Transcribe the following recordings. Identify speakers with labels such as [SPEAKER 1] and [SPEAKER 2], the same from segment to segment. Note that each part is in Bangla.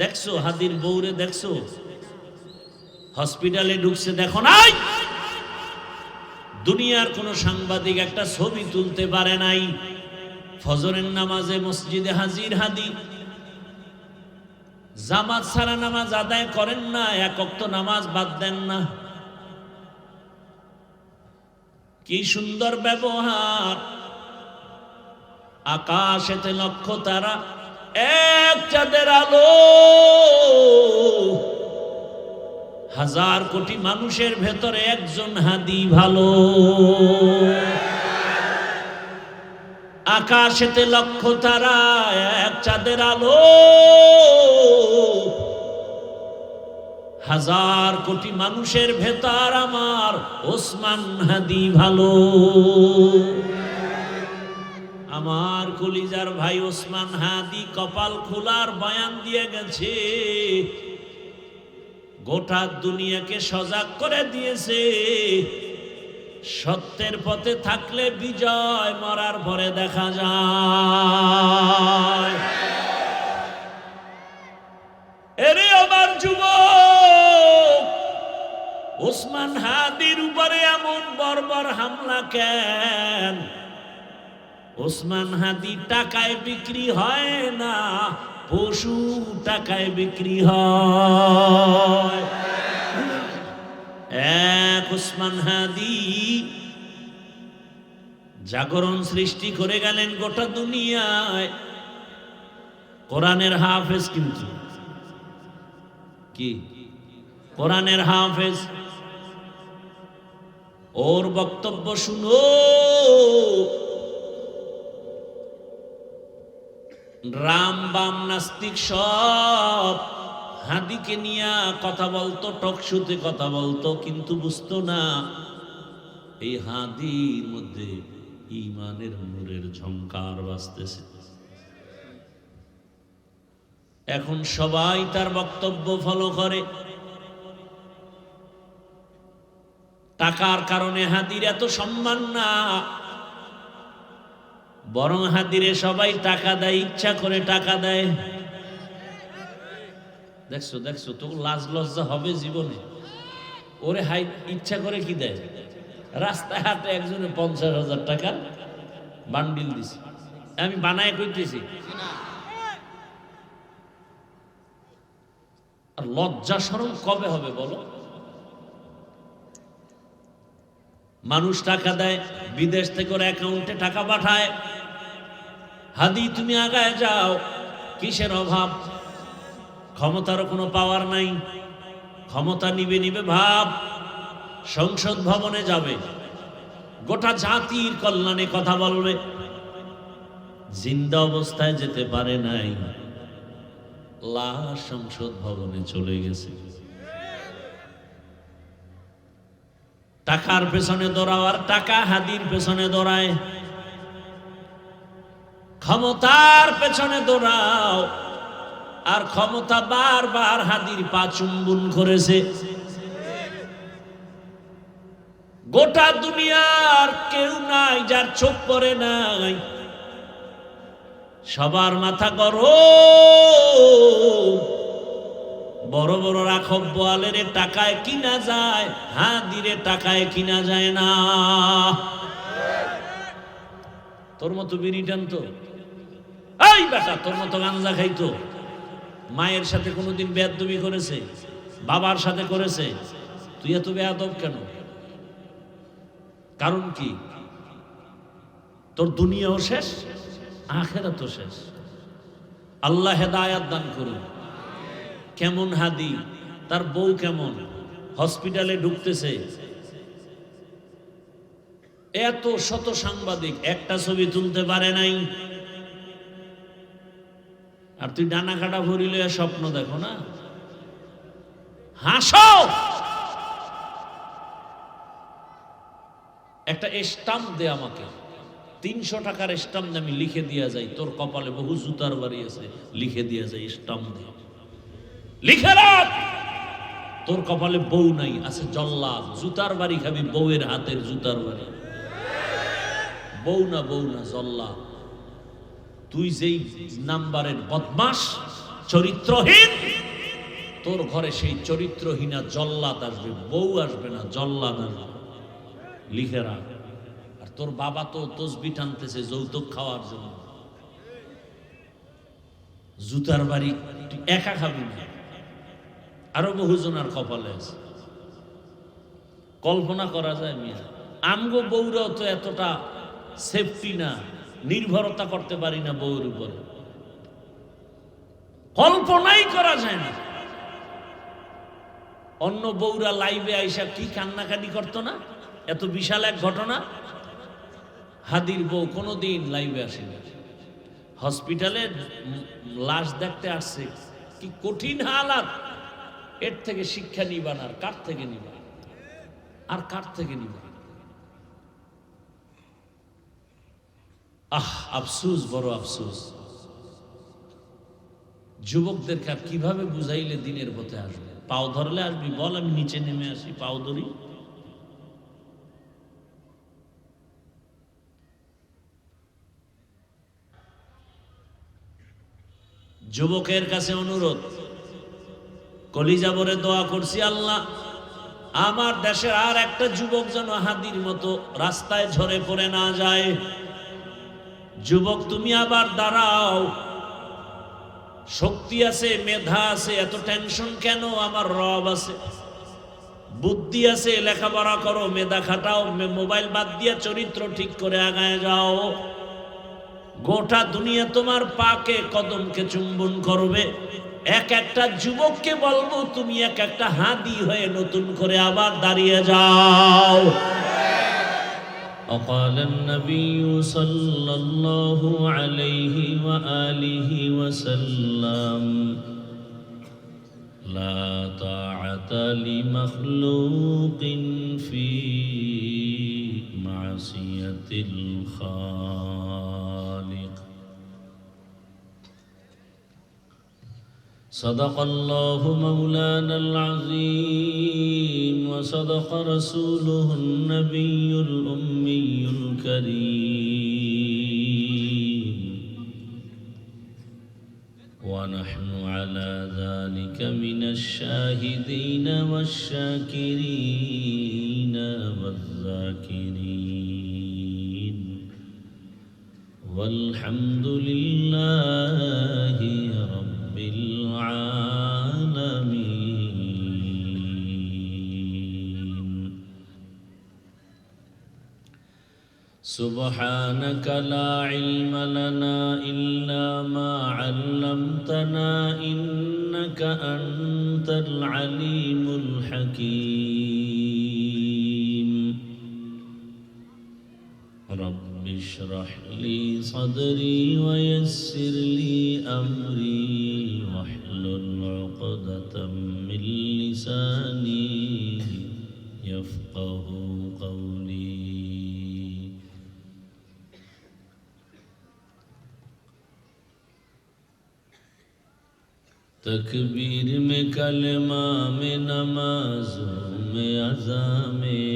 [SPEAKER 1] দেখছো হাদির বউরে দেখছো হসপিটালে ঢুকছে দেখো নাই? দুনিয়ার কোন সাংবাদিক একটা ছবি তুলতে পারে নাই। ফজরের নামাজে মসজিদে হাজির হাদি, জামাত ছাড়া নামাজ আদায় করেন না, এক ওয়াক্ত নামাজ বাদ দেন না। কি সুন্দর ব্যবহার! আকাশেতে লক্ষ তারা, এক চাঁদের আলো, হাজার কোটি মানুষের ভেতরে একজন হাদি ভালো। আকাশেতে লক্ষ তারা, এক চাঁদের আলো, হাজার কোটি মানুষের ভেতর আমার ওসমান হাদি ভালো। আমার কলিজার ভাই ওসমান হাদি কপাল খোলার বয়ান দিয়ে গেছে, গোটা দুনিয়াকে সজাগ করে দিয়েছে। সত্যের পথে থাকলে বিজয় মরার পরে দেখা যায়। এরে আমার যুবক, ওসমান হাদির উপরে এমন বর্বর হামলা কেন? ওসমান হাদি টাকায় বিক্রি হয় না, পশু টাকায় বিক্রি হয়। এক ওসমান হাদি জাগরণ সৃষ্টি করে গেলেন গোটা দুনিয়ায়। কোরআনের হাফেজ, কিন্তু কি কোরআনের হাফেজ। ওর বক্তব্য শুনো, রাম বাম নাস্তিক সব হাদিকে নিয়ে কথা বলতো, টকশুতে কথা বলতো, কিন্তু বুঝতো না এই হাদির মধ্যে ঈমানের নূরের ঝংকার বাজতেছে। এখন সবাই তার বক্তব্য ফলো করে। টাকার কারণে হাদির এত সম্মান না, বরং হাদিরে সবাই টাকা দেয়, ইচ্ছা করে টাকা দেয়। দেখছো দেখছো, তো লাজ লজ্জা হবে জীবনে? ওরে হাই ইচ্ছা করে কি দেয়? রাস্তায় হাটে একজনে 50,000 টাকা বান্ডিল দিছে, আমি বানায় কইতেছি। আর লজ্জা শরম কবে হবে বলো? মানুষ টাকা দেয়, বিদেশ থেকে ওর অ্যাকাউন্টে টাকা পাঠায়। হাদি তুমি আগায় যাও, কিসের অভাব? ক্ষমতারও কোনো পাওয়ার নাই, ক্ষমতা নিবে নিবে ভাব। সংসদ ভবনে যাবে, গোটা জাতির কল্যাণে কথা বলবে। জিন্দা অবস্থায় যেতে পারে নাই, লাশ সংসদ ভবনে চলে গেছে। টাকার পেছনে দৌড়াও, আর টাকা হাদির পেছনে দৌড়ায়। ক্ষমতার পেছনে দৌড়াও, আর ক্ষমতা বারবার হাদির পা চুম্বন করেছে। গোটা দুনিয়ার কেউ নাই যার চোখ পড়ে নাই। সবার মাথা গরম। বড় বড় রাখব বোয়ালের টাকায় কিনা যায়, হাদিরে টাকায় কিনা যায় না। তোর মতো বিড়ি টানতো, এই বেটা তোর মতো গাঞ্জা খাইতো, মায়ের সাথে কোনোদিন বেয়াদবি করেছে, বাবার সাথে করেছে, তুই এত বেয়াদব কেন? কারণ কি? তোর দুনিয়াও শেষ, আখিরাতও শেষ। আল্লাহ হেদায়াত দান করুন। কেমন হাদি, তার বউ কেমন, হসপিটালে ঢুকতেছে, এত শত সাংবাদিক, একটা ছবি তুলতে পারে নাই। আর তুই ডানা কাটা ভরিলে স্বপ্ন দেখো না, হাসো। একটা স্টাম্প দে আমাকে, 300 টাকার স্টাম্প আমি লিখে দিয়া যাই, তোর কপালে বহু জুতার বাড়ি আছে, লিখে দিয়া যাই, স্টাম্প দে, লিখে রাখ। তোর কপালে বউ নাই, আছে জল্লাদ, জুতার বাড়ি খাবি, বউয়ের হাতের জুতার বাড়ি। বউ না জল্লাদ। তুই যেই নাম্বারের বদমাস, চরিত্রহীন, তোর ঘরে সেই চরিত্রহীনা জল্লাদ আসবে, বউ আসবে না, জল্লাদ আসবে, লিখে রাখ। আর তোর বাবা তো তসবি টানতেছে যৌতুক খাওয়ার জন্য, জুতার বাড়ি তুই একা খাবি না, আরো বহুজনার কপালে আছে। কল্পনা করা যায় মিয়া, আমগো বউরাও তো এতটা সেফটি না, নির্ভরতা করতে পারি না বউর উপরে, কল্পনাই করা যায় না। অন্য বউরা লাইভে আইসা কি কান্নাকাটি করতো না, এত বিশাল এক ঘটনা। হাদির বউ কোনোদিন লাইভে আসে না, হসপিটালে লাশ দেখতে আসছে, কি কঠিন হালাত। এর থেকে শিক্ষা নিবান আর কার থেকে নিবা, আর কার থেকে নিবা? আফসুস, বড় আফসুস। যুবকদেরকে আর কিভাবে বুঝাইলে দিনের পথে আসবে? পাও ধরলে আসবি, বল আমি নিচে নেমে আসি, পাও ধরি। যুবকের কাছে অনুরোধ, কলিজা ভরে দোয়া করছি, আল্লাহ আমার দেশের আর একটা যুবক যেন হাদির মতো রাস্তায় ঝরে পড়ে না যায়। যুবক তুমি আবার দাঁড়াও, শক্তি আছে, মেধা আছে, এত টেনশন কেন? আমার রব আছে, বুদ্ধি আছে, লেখাপড়া করো, মেধা খাটাও, মোবাইল বাদ দিয়া চরিত্র ঠিক করে আগায় যাও। গোটা দুনিয়া তোমার পাকে কদমকে চুম্বন করবে। এক একটা যুবককে বলবো তুমি এক একটা হাদি হয়ে নতুন করে আবার দাঁড়িয়ে যাও। وقال النبي صلى الله عليه وآله وسلم لا طاعة لمخلوق في معصية الخالق. صدق الله مولانا العظيم وصدق رسوله النبي الأمي الكريم ونحن على ذلك من الشاهدين والشاكرين والذاكرين والحمد لله رب العالمين. سبحانك لا علم لنا إلا ما علمتنا إنك أنت العليم الحكيم. رب اشرح لي صدري ويسر لي أمري واحلل عقدة من لساني يفقه قولي. तकबीर में कलमा में नमाज़ों में अज़ा में,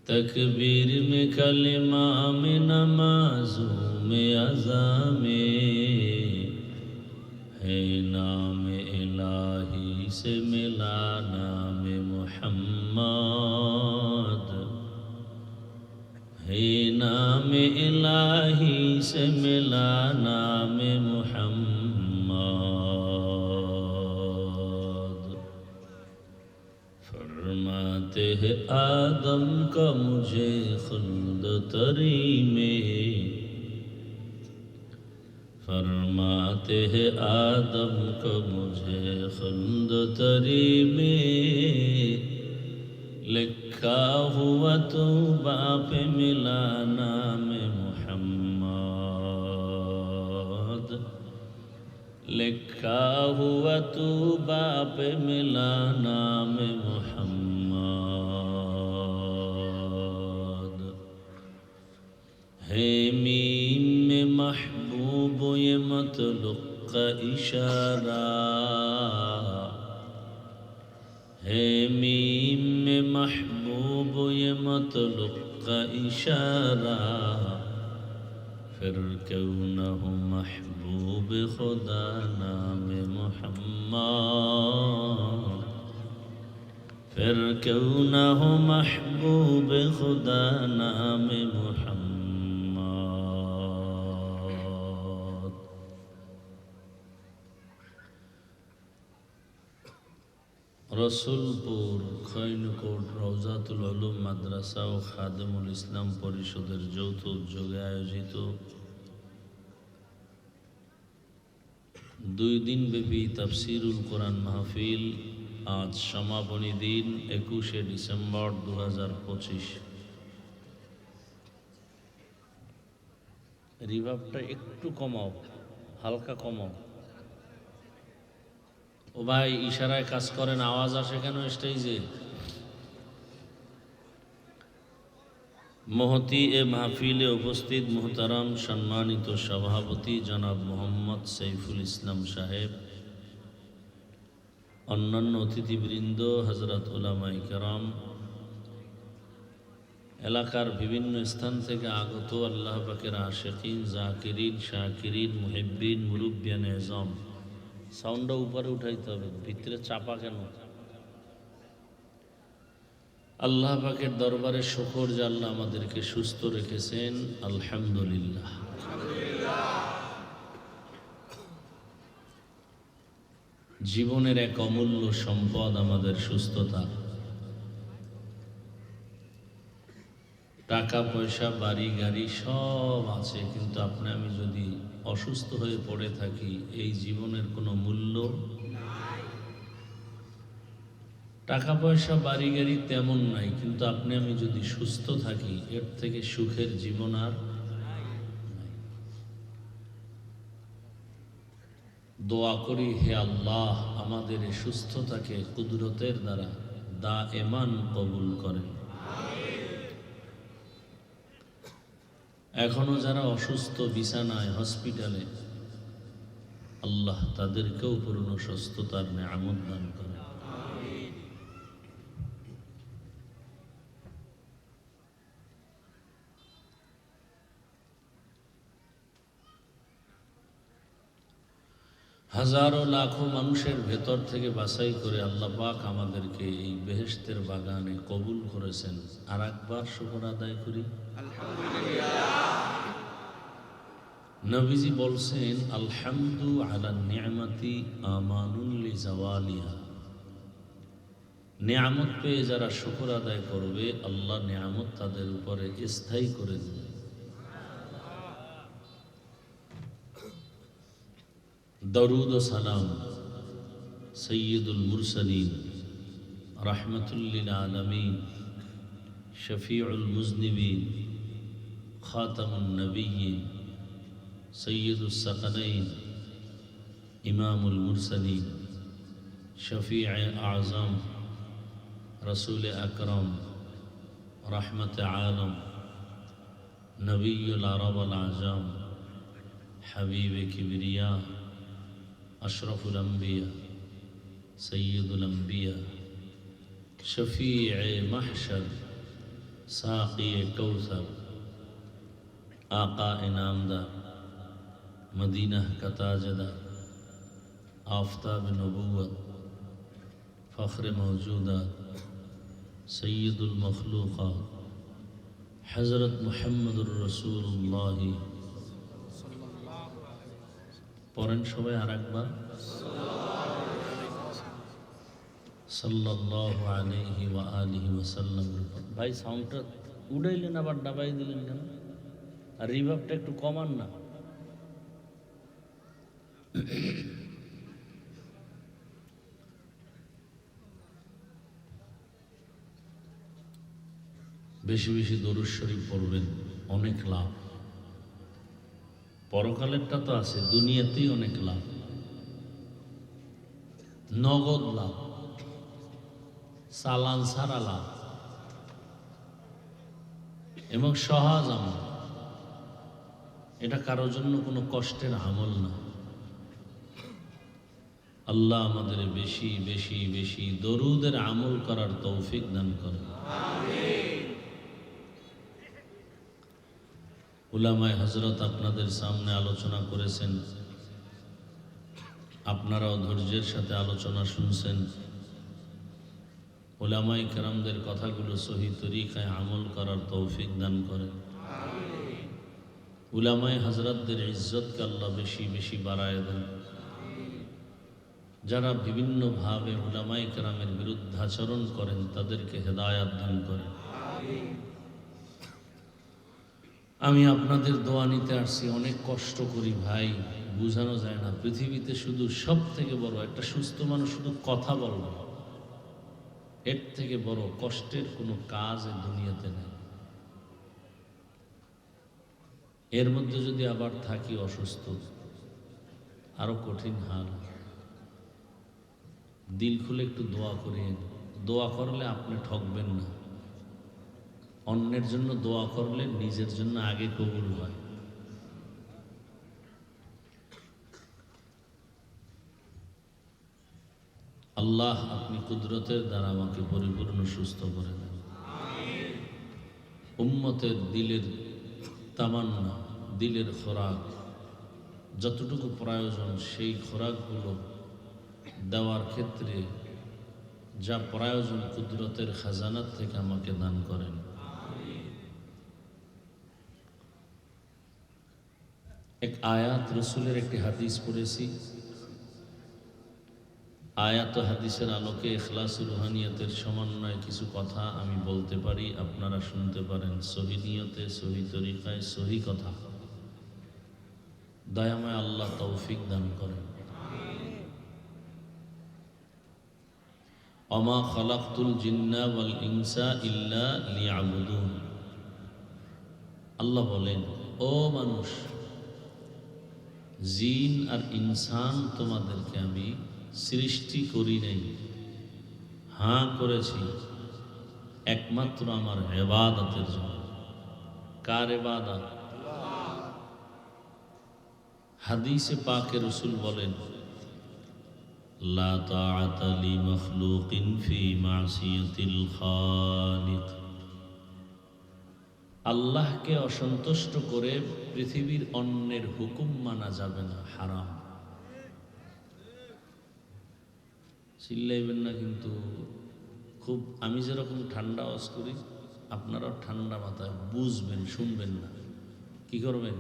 [SPEAKER 1] तकबीर में कलमा में नमाज़ों में अज़ा में है नाम इलाही से मिला नाम मुहम्मद, है नाम इलाही से मिला नाम मुहम्मद. फरमाते हैं आदम का मुझे खुल्द तरी में, फरमाते हैं आदम का मुझे खुल्द तरी में, लिखा हुआ तो बाप मिला नाम मुहम्मद, लिखा हुआ तो बाप मिला नाम मुहम्मद. है मीम में महबूब ये मतलुक का इशारा, है मीम में महबूब ये मतलुक का इशारा, फिर क्यों न हो महबूब खुदा नाम मोहम्मद, फिर क्यों न हो महबूब खुदा नाम मोहम्मद। রসুলপুর খৈনকোট রওজাতুল উলুম মাদ্রাসা ও খাদেমুল ইসলাম পরিষদের যৌথ উদ্যোগে আয়োজিত 2 দিনব্যাপী তাফসিরুল কোরআন মাহফিল আজ সমাপনী দিন 21শে ডিসেম্বর 2025। রিভাবটা একটু কমাও, হালকা কমাও। ও ভাই ইশারায় কাজ করেন, আওয়াজ আসে কেন স্টেজে? মহতি এ মাহফিলে উপস্থিত মুহতারাম সম্মানিত সভাপতি জনাব মোহাম্মদ সাইফুল ইসলাম সাহেব, অন্যান্য অতিথিবৃন্দ, হযরত উলামায়ে কেরাম, এলাকার বিভিন্ন স্থান থেকে আগত আল্লাহ পাকের আশিকিন, জাকিরিন, শাকিরিন, মুহিব্বিন, মুরব্বিয়ান এজম। সাউন্ডটা উপরে উঠাইতে হবে, ভিতরে চাপা কেন? আল্লাহ পাকের দরবারে শুকর যে আল্লাহ আমাদেরকে সুস্থ রেখেছেন, আলহামদুলিল্লাহ। জীবনের এক অমূল্য সম্পদ আমাদের সুস্থতা। টাকা পয়সা, বাড়ি গাড়ি সব আছে, কিন্তু আপনি আমি যদি অসুস্থ হয়ে পড়ে থাকি, এই জীবনের কোনো মূল্য নাই। টাকা পয়সা বাড়ি গাড়ি তেমন নাই, কিন্তু আপনি আমি যদি সুস্থ থাকি, এর থেকে সুখের জীবন আর নাই। দোয়া করি, হে আল্লাহ আমাদের এই সুস্থতাকে কুদরতের দ্বারা দায়েমান কবুল করেন। এখনো যারা অসুস্থ বিছানায় হসপিটালে, আল্লাহ তাদেরকেও পূর্ণ সুস্থতার নেয়ামত দান করেন। হাজারো লাখো মানুষের ভেতর থেকে বাছাই করে আল্লাহ পাক আমাদেরকে এই বেহেশতের বাগানে কবুল করেছেন। আর একবার শুকর আদায় করি আলহামদুলিল্লাহ। নবীজি বলছেন, আলহামদু আলা নিয়ামতি আমানুন লিজাওয়ালিহা। নিয়ামত পেয়ে যারা শুকর আদায় করবে, আল্লাহ নিয়ামত তাদের উপরে স্থায়ী করে দেবে। দরুদ ও সালাম সৈয়দুল মুরসালিন, রাহমাতুল লিল আলামিন, শফিউল মুজনিবিন, খাতামুন নবিয়্যিন, সৈয়দুস সাকালাইন, ইমামুল মুরসালিন, শফিয়ে আজম, রসুল আকরম, রহমত আলম, নবিয়ুল আরব আল আজম, হাবিব কিবরিয়া, अशरफुल अंबिया, सय्यदुल अंबिया, शफीए महशर, साक़ी कौसर, आका इनामदार, मदीना का ताजदार, आफताब नबूवत, फ़ख्र मौजूदात, सय्यदुल मखलूक़ात, हज़रत मुहम्मदुर रसूलुल्लाह। পড়েন সবাই আর একবার, সাল্লাল্লাহু আলাইহি ওয়া আলিহি ওয়াসাল্লাম। ভাই সাউন্ডটা উড়াইলেন আবার ডাবাই দিলেন কেন? আর রিভাবটা একটু কমান না। বেশি বেশি দরুদ শরীফ পড়বেন, অনেক লাভ। পরকালেরটা তো আছে, দুনিয়াতেই অনেক লাভ, নগদ লাভ, চালান ছাড়া লাভ এবং সহজ আমল। এটা কারোর জন্য কোনো কষ্টের আমল না। আল্লাহ আমাদের বেশি বেশি বেশি দরুদের আমল করার তৌফিক দান করেন। উলামায়ে হযরত আপনাদের সামনে আলোচনা করেছেন, আপনারাও ধৈর্যের সাথে আলোচনা শুনছেন। উলামায়ে কেরামদের কথাগুলো সহি তরিকায় আমল করার তৌফিক দান করেন। উলামায়ে হযরতদের ইজ্জতকে আল্লাহ বেশি বেশি বাড়ায় দেন। যারা বিভিন্নভাবে উলামায়ে কেরামের বিরুদ্ধাচরণ করেন তাদেরকে হেদায়াত দান করেন। আমি আপনাদের দোয়া নিতে আসছি। অনেক কষ্ট করি ভাই, বোঝানো যায় না। পৃথিবীতে শুধু সব থেকে বড় একটা সুস্থ মানুষ শুধু কথা বলবে, এর থেকে বড় কষ্টের কোনো কাজ এই দুনিয়াতে নেই। এর মধ্যে যদি আবার থাকি অসুস্থ, আরো কঠিন হাল। দিল খুলে একটু দোয়া করিয়েন। দোয়া করলে আপনি ঠকবেন না। অন্যের জন্য দোয়া করলে নিজের জন্য আগে কবুল হয়। আল্লাহ আপনি কুদরতের দ্বারা আমাকে পরিপূর্ণ সুস্থ করে দেন। উম্মতের দিলের তামান্না, দিলের খোরাক যতটুকু প্রয়োজন সেই খোরাকগুলো দেওয়ার ক্ষেত্রে যা প্রয়োজন কুদরতের খাজানাত থেকে আমাকে দান করেন। এক আয়াত, রসুলের একটি হাদিস পড়েছি। আয়াত ও হাদিসের আলোকে ইখলাসুর রুহানিয়তের সমন্বয়ে কিছু কথা আমি বলতে পারি, আপনারা শুনতে পারেন। সহি নিয়তে, সহি তরিকায়, সহি কথা। দয়াময় আল্লাহ তৌফিক দান করেন। ওমা খালাকতুল জিন্না ওয়াল ইনসা ইল্লা লিয়াবুদুন। আল্লাহ বলেন, ও মানুষ, জিন আর ইনসান তোমাদেরকে আমি সৃষ্টি করি নাই, হ্যাঁ করেছি একমাত্র আমার ইবাদতের জন্য। কার ইবাদত? হাদিসে পাকে রসুল বলেন, লা তাআতা লি মাখলুকিন ফি মাসিয়াতিল খালিক। আল্লাহকে অসন্তুষ্ট করে পৃথিবীর অন্যের হুকুম মানা যাবে না, হারাম। চিল্লাইবেন না কিন্তু। খুব আমি যেরকম ঠান্ডা আওয়াজ করি, আপনারাও ঠান্ডা মাথায় বুঝবেন, শুনবেন না। কি করবেন?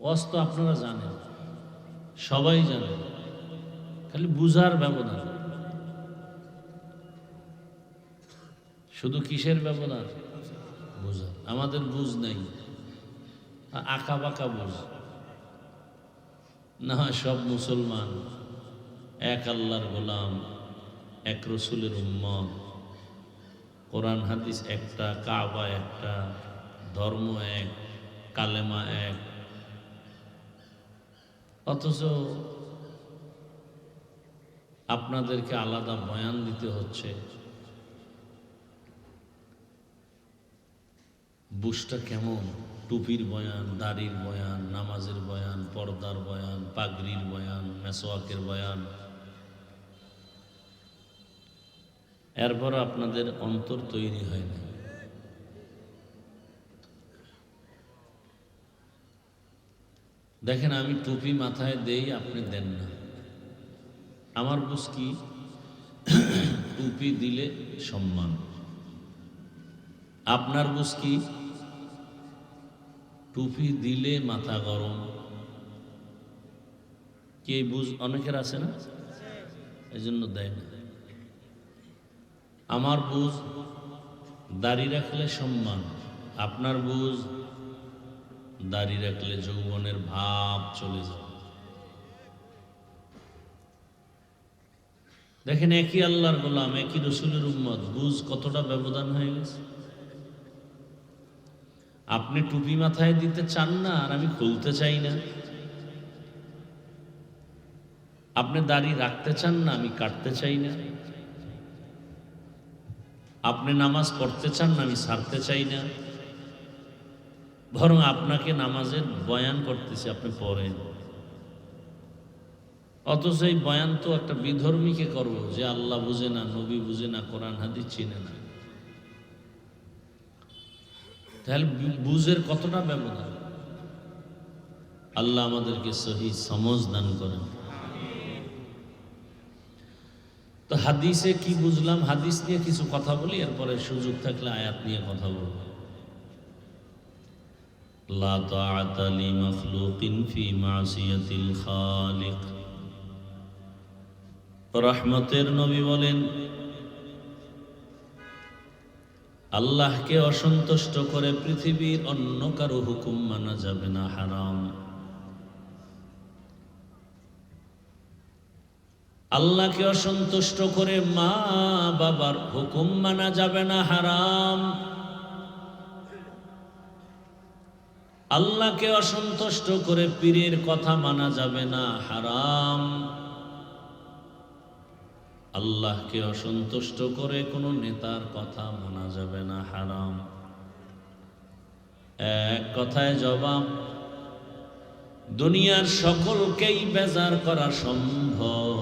[SPEAKER 1] ওয়াজ তো আপনারা জানেন, সবাই জানেন, খালি বুঝার ব্যবধান। শুধু কিসের ব্যবধান? বুঝা। আমাদের বুঝ নাই, আঁকা বাঁকা বুঝ না। সব মুসলমান, এক আল্লাহর গোলাম, এক রসুলের উম্মত, কোরআন হাদিস একটা, কাবা একটা, ধর্ম এক, কালেমা এক। অথচ আপনাদেরকে আলাদা বয়ান দিতে হচ্ছে। বুঝটা কেমন? টুপির বয়ান, দাড়ির বয়ান, নামাজের বয়ান, পর্দার বয়ান, পাগড়ির বয়ান, মেসওয়াকের বয়ান। এরপর আপনাদের অন্তর তৈরি হয় না। দেখেন, আমি টুপি মাথায় দেই, আপনি দেন না। আমার বুঝ কি? টুপি দিলে সম্মান। আপনার বুঝ কি? টুপি দিলে মাথা গরম। কি এই বুঝ অনেকের আছে না? এই জন্য দেয় না। আমার বুঝ দাড়ি রাখলে সম্মান। আপনার বুঝ দাড়ি রাখলে যৌবনের ভাব চলে যাবে। দেখেন, একই আল্লাহর গোলাম, একই রসুলের উম্মত, বুঝ কতটা ব্যবধান হয়ে গেছে। আপনি টুপি মাথায় দিতে চান না, আর আমি খুলতে চাই না। আপনি দাড়ি রাখতে চান না, আমি কাটতে চাই না। আপনি নামাজ পড়তে চান না, আমি ছাড়তে চাই না। বরং আপনাকে নামাজের বয়ান করতেছি, আপনি পড়েন। অথচ এই বয়ান তো একটা বিধর্মীকে করবো, যে আল্লাহ বুঝে না, নবী বুঝে না, কোরআন হাদিস চিনে না। তাহলে বুঝের কতটা ব্যবধান। আল্লাহ আমাদেরকে সহি সমঝ দান করেন। তো হাদিসে কি বুঝলাম, হাদিস নিয়ে কিছু কথা বলি, এরপরে সুযোগ থাকলে আয়াত নিয়ে কথা বলবো। লা তাআতা লি মাখলুকিন ফি মাসিয়াতিল খালিক। রহমতের নবী বলেন, আল্লাহকে অসন্তুষ্ট করে পৃথিবীর অন্য কারো হুকুম মানা যাবে না, হারাম। আল্লাহকে অসন্তুষ্ট করে মা বাবার হুকুম মানা যাবে না, হারাম। আল্লাহকে অসন্তুষ্ট করে পীরের কথা মানা যাবে না, হারাম। আল্লাহকে অসন্তুষ্ট করে কোনো নেতার কথা মানা যাবে না, হারাম। এক কথায় জবাব, দুনিয়ার সকলকেই বেজার করা সম্ভব,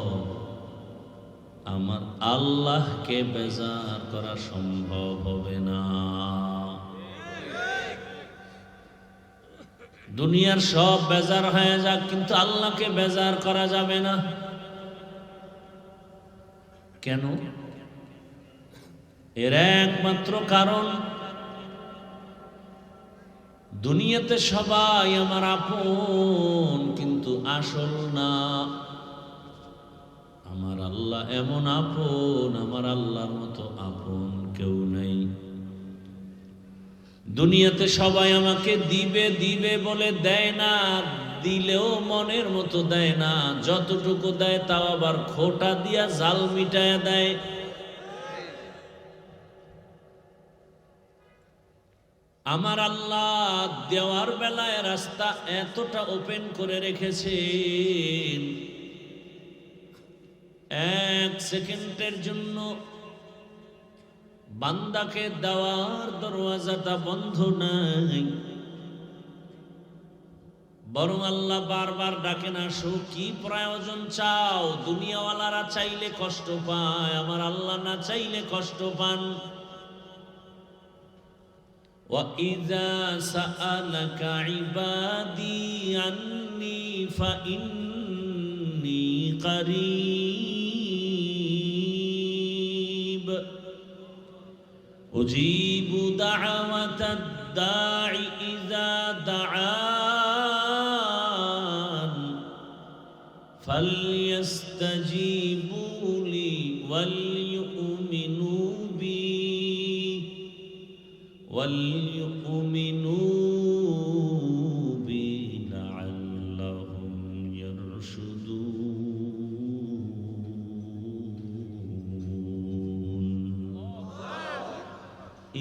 [SPEAKER 1] আমার আল্লাহকে বেজার করা সম্ভব হবে না। দুনিয়ার সব বেজার হয়ে যাক, কিন্তু আল্লাহকে বেজার করা যাবে না। কেন? এর একমাত্র কারণ, দুনিয়াতে সবাই আমার আপন, কিন্তু আসল না। আমার আল্লাহ এমন আপন, আমার আল্লাহর মতো আপন কেউ নেই। দুনিয়াতে সবাই আমাকে দিবে দিবে বলে দেয় না, দিলেও মনের মতো দেয় না। যতটুকু দেয় তাও আবার খোটা দিয়া জাল মিটায় দেয়। আমার আল্লাহ দেওয়ার বেলায় রাস্তা এতটা ওপেন করে রেখেছেন, এক সেকেন্ডের জন্য বান্দাকে দেওয়ার দরওয়াজাটা বন্ধ নাই। বরং আল্লাহ বারবার ডাকেন, আসো, কি প্রয়োজন চাও। দুনিয়াওয়ালারা চাইলে কষ্ট পায়, আমার আল্লাহ না চাইলে কষ্ট পান। وَإِذَا سَأَلَكَ عِبَادِي عَنِّي فَإِنِّي قَرِيبٌ أُجِيبُ دَعْوَةَ الدَّاعِ إِذَا دَعَانِ فَلْيَسْتَجِيبُوا لِي وَلْيُؤْمِنُوا بي لعلهم يرشدون।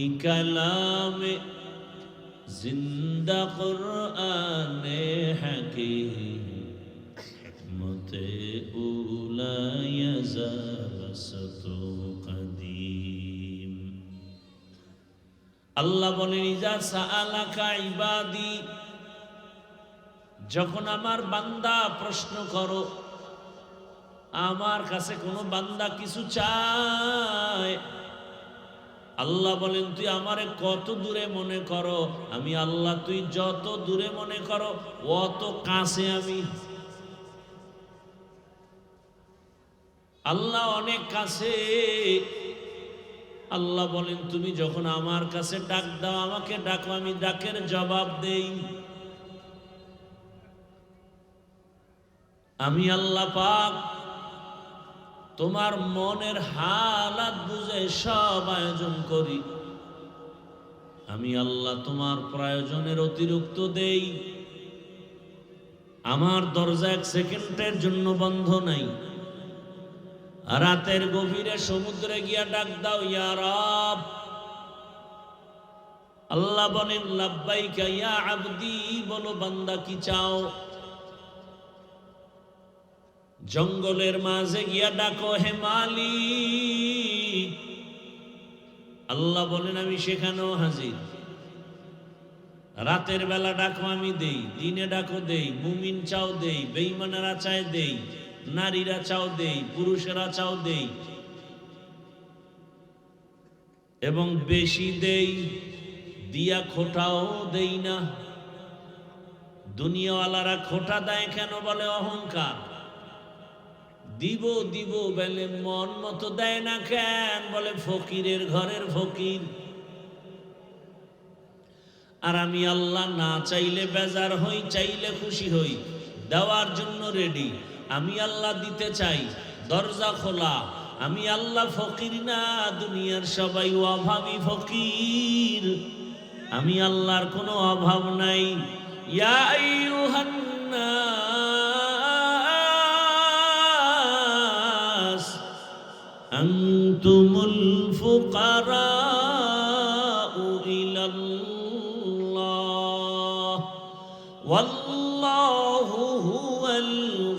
[SPEAKER 1] এই কালামে জিন্দা কুরআনে হাকীম মতে উলা ইয়াজাসতু কাদীম। আল্লাহ বলেন, ইজা সাআলাকা ইবাদি, যখন আমার বান্দা প্রশ্ন করো, আমার কাছে কোন বান্দা কিছু চায়, আল্লাহ বলেন, তুই আমারে কত দূরে মনে করো, আমি আল্লাহ তুই যত দূরে মনে করো অত কাছে আমি। আল্লাহ অনেক কাছে। আল্লাহ বলেন, তুমি যখন আমার কাছে ডাক দাও, আমাকে ডাকো, আমি ডাকের জবাব দেই। আমি আল্লাহ পাক তোমার মনের হালাত বুঝে সব আয়োজন করি। আমি আল্লাহ তোমার প্রয়োজনের অতিরিক্ত দেই। আমার দরজা এক সেকেন্ডের জন্য বন্ধ নাই। রাতের গভীরে সমুদ্রে গিয়া ডাক দাও, ইয়া রব। আল্লাহ বলেন, লাব্বাইকা ইয়া আবদি, বলো বান্দা কি চাও। জঙ্গলের মাঝে গিয়া ডাকো, হে মালিক। আল্লাহ বলেন, আমি সেখানেও হাজির। রাতের বেলা ডাকো, আমি দেই। দিনে ডাকো, দেই। মুমিন চাও, দেই। বেঈমানেরা চায়, দেই। নারীরা চাও, দেই। পুরুষেরা চাও, দেই। এবং বেশি দেই, দিয়া খোটাও দেই না। দুনিয়াওয়ালারা খোটা দেয় কেন? বলে অহংকার। দিব দিব বলে মন মতো দেয় না কেন? বলে ফকিরের ঘরের ফকির। আর আমি আল্লাহ না চাইলে বেজার হই, চাইলে খুশি হই, দেওয়ার জন্য রেডি। আমি আল্লাহ দিতে চাই, দরজা খোলা। আমি আল্লাহ ফকির না, দুনিয়ার সবাই অভাবী ফকির। আমি আল্লাহর কোনো অভাব নাই। ইয়া আইয়ুহান নাস আনতুমুল ফুকারাউ ইলাল্লাহ ওয়াল্লাহু হুয়াল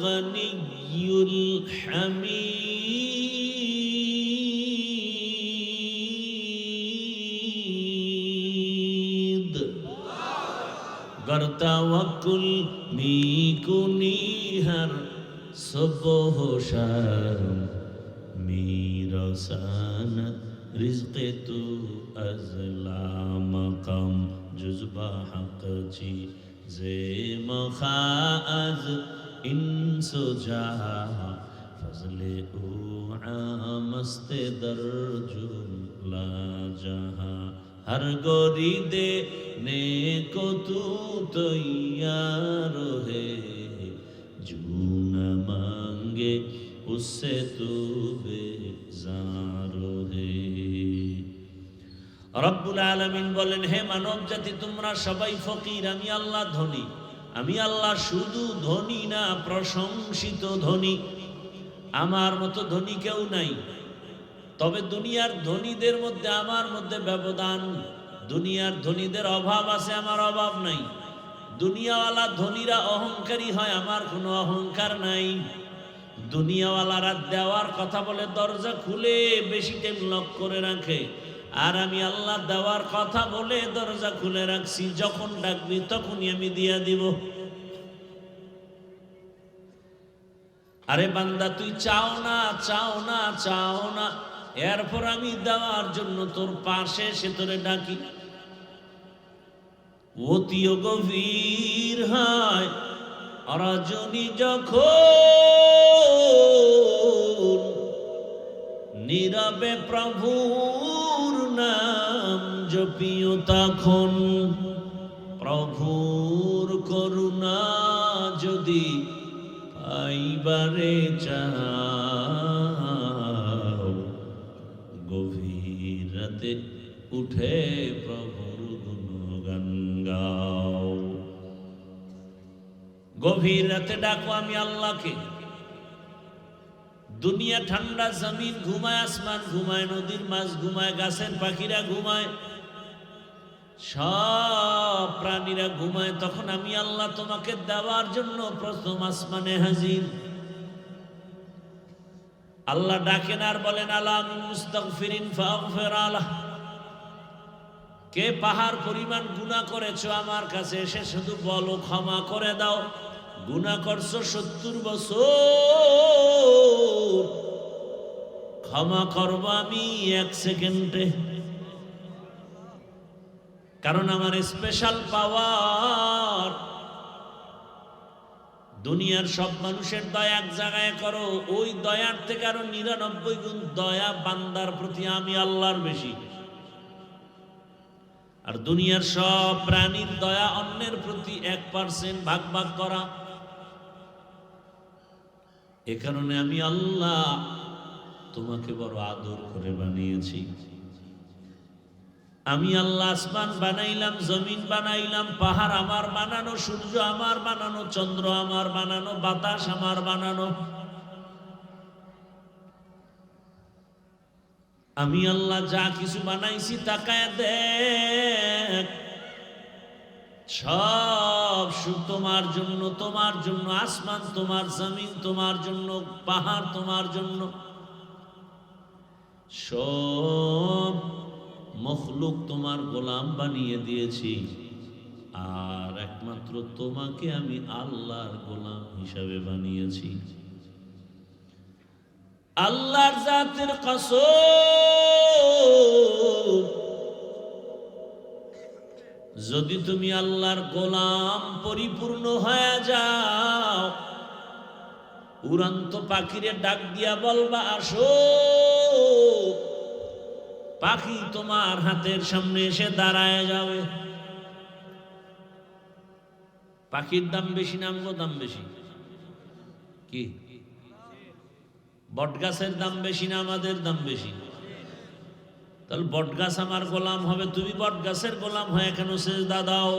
[SPEAKER 1] গনিয়্যুল হামিদ। गर तवक्कुल मी कुनी हर सुबह शर्म मेरा सनत रिज़्क़ तू अज़ला मक़म जुज़बा हक़ ची जे मखाअज़ इंसो जहा फज़ले ओ आमस्ते दर्जुल ला जहा हर गोरी दे ने को तू तैयार है जो न मांगे उससे तू बेजार है। রব্বুল আলামিন বলেন, হে মানব জাতি তোমরা সবাই ফকির, আমি আল্লাহ ধনী। আমি আল্লাহ শুধু ধনী না, প্রশংসিত ধনী। আমার মতো ধনী কেউ নাই। তবে দুনিয়ার ধনীদের মধ্যে আমার মধ্যে ব্যবধান। দুনিয়ার ধনীদের অভাব আছে, আমার অভাব নাই। দুনিয়াওয়ালা ধনীরা অহংকারী হয়, আমার কোনো অহংকার নাই। দুনিয়াওয়ালারা দেওয়ার কথা বলে দরজা খুলে বেশি টাইম লক করে রাখে, আর আমি আল্লাহ দেওয়ার কথা বলে দরজা খুলে রাখছি। যখন ডাকবি তখনই আমি দিয়া দিব। আরে বান্দা, তুই চাও না চাও না চাও না, এরপর আমি দেওয়ার জন্য তোর পাশে সে তোরে ডাকি। অতিও গভীর হয় রজনী যখন নীরবে প্রভুর নাম জপিও তখন। প্রভুর করুণা যদি পাইবারে চাও, গভীর রাতে উঠে প্রভুর গুণগান গাও। গভীর রাতে ডাকো আমি আল্লাহকে। দুনিয়া ঠান্ডা, জমিন ঘুমায়, আসমান ঘুমায়, নদীর মাছ ঘুমায়, গাছের পাখিরা ঘুমায়, সব প্রাণীরা ঘুমায়। তখন আমি আল্লাহ তোমাকে দেওয়ার জন্য প্রথম আসমানে হাজির। আল্লাহ ডাকেন আর বলেন, আলা মিন মুস্তাগফিরিন ফাগফির আলাহ। কে পাহাড় পরিমাণ গুনাহ করেছো আমার কাছে এসে শুধু বলো ক্ষমা করে দাও। গুনাহ করছো 70 বছর, ক্ষমা করব আমি 1 সেকেন্ডে। কারণ আমার স্পেশাল পাওয়ার। দুনিয়ার সব মানুষের দয়া এক জায়গায় করো, ওই দয়ার থেকে আরো 99 গুণ দয়া বান্দার প্রতি আমি আল্লাহর বেশি। আর দুনিয়ার সব প্রাণীর দয়া অন্যের প্রতি 1% ভাগ ভাগ করা। এ কারণে আমি আল্লাহ তোমাকে বড় আদর করে বানিয়েছি। আমি আল্লাহ আসমান বানাইলাম, জমিন বানাইলাম, পাহাড় আমার বানানো, সূর্য আমার বানানো, চন্দ্র আমার বানানো, বাতাস আমার বানানো। আমি আল্লাহ যা কিছু বানাইছি তাকায় দেখ, সব তোমার জন্য। তোমার জন্য আসমান, তোমার জমিন তোমার জন্য, পাহাড় তোমার জন্য। সব মখলুক তোমার গোলাম বানিয়ে দিয়েছি, আর একমাত্র তোমাকে আমি আল্লাহর গোলাম হিসাবে বানিয়েছি। আল্লাহর জাতের কসম, যদি তুমি আল্লাহর গোলাম পরিপূর্ণ হয়ে যাও, উড়ন্ত পাখিরে ডাক দিয়া বলবা আসো, পাখি তোমার হাতের সামনে এসে দাঁড়ায় যাবে। পাখির দাম বেশি না আমগো দাম বেশি? কি বটগাছের দাম বেশি না আমাদের দাম বেশি? তাহলে বটগাছ আমার গোলাম হবে, তুমি বটগাছের গোলাম হয়ে কেন সেজদা দাও?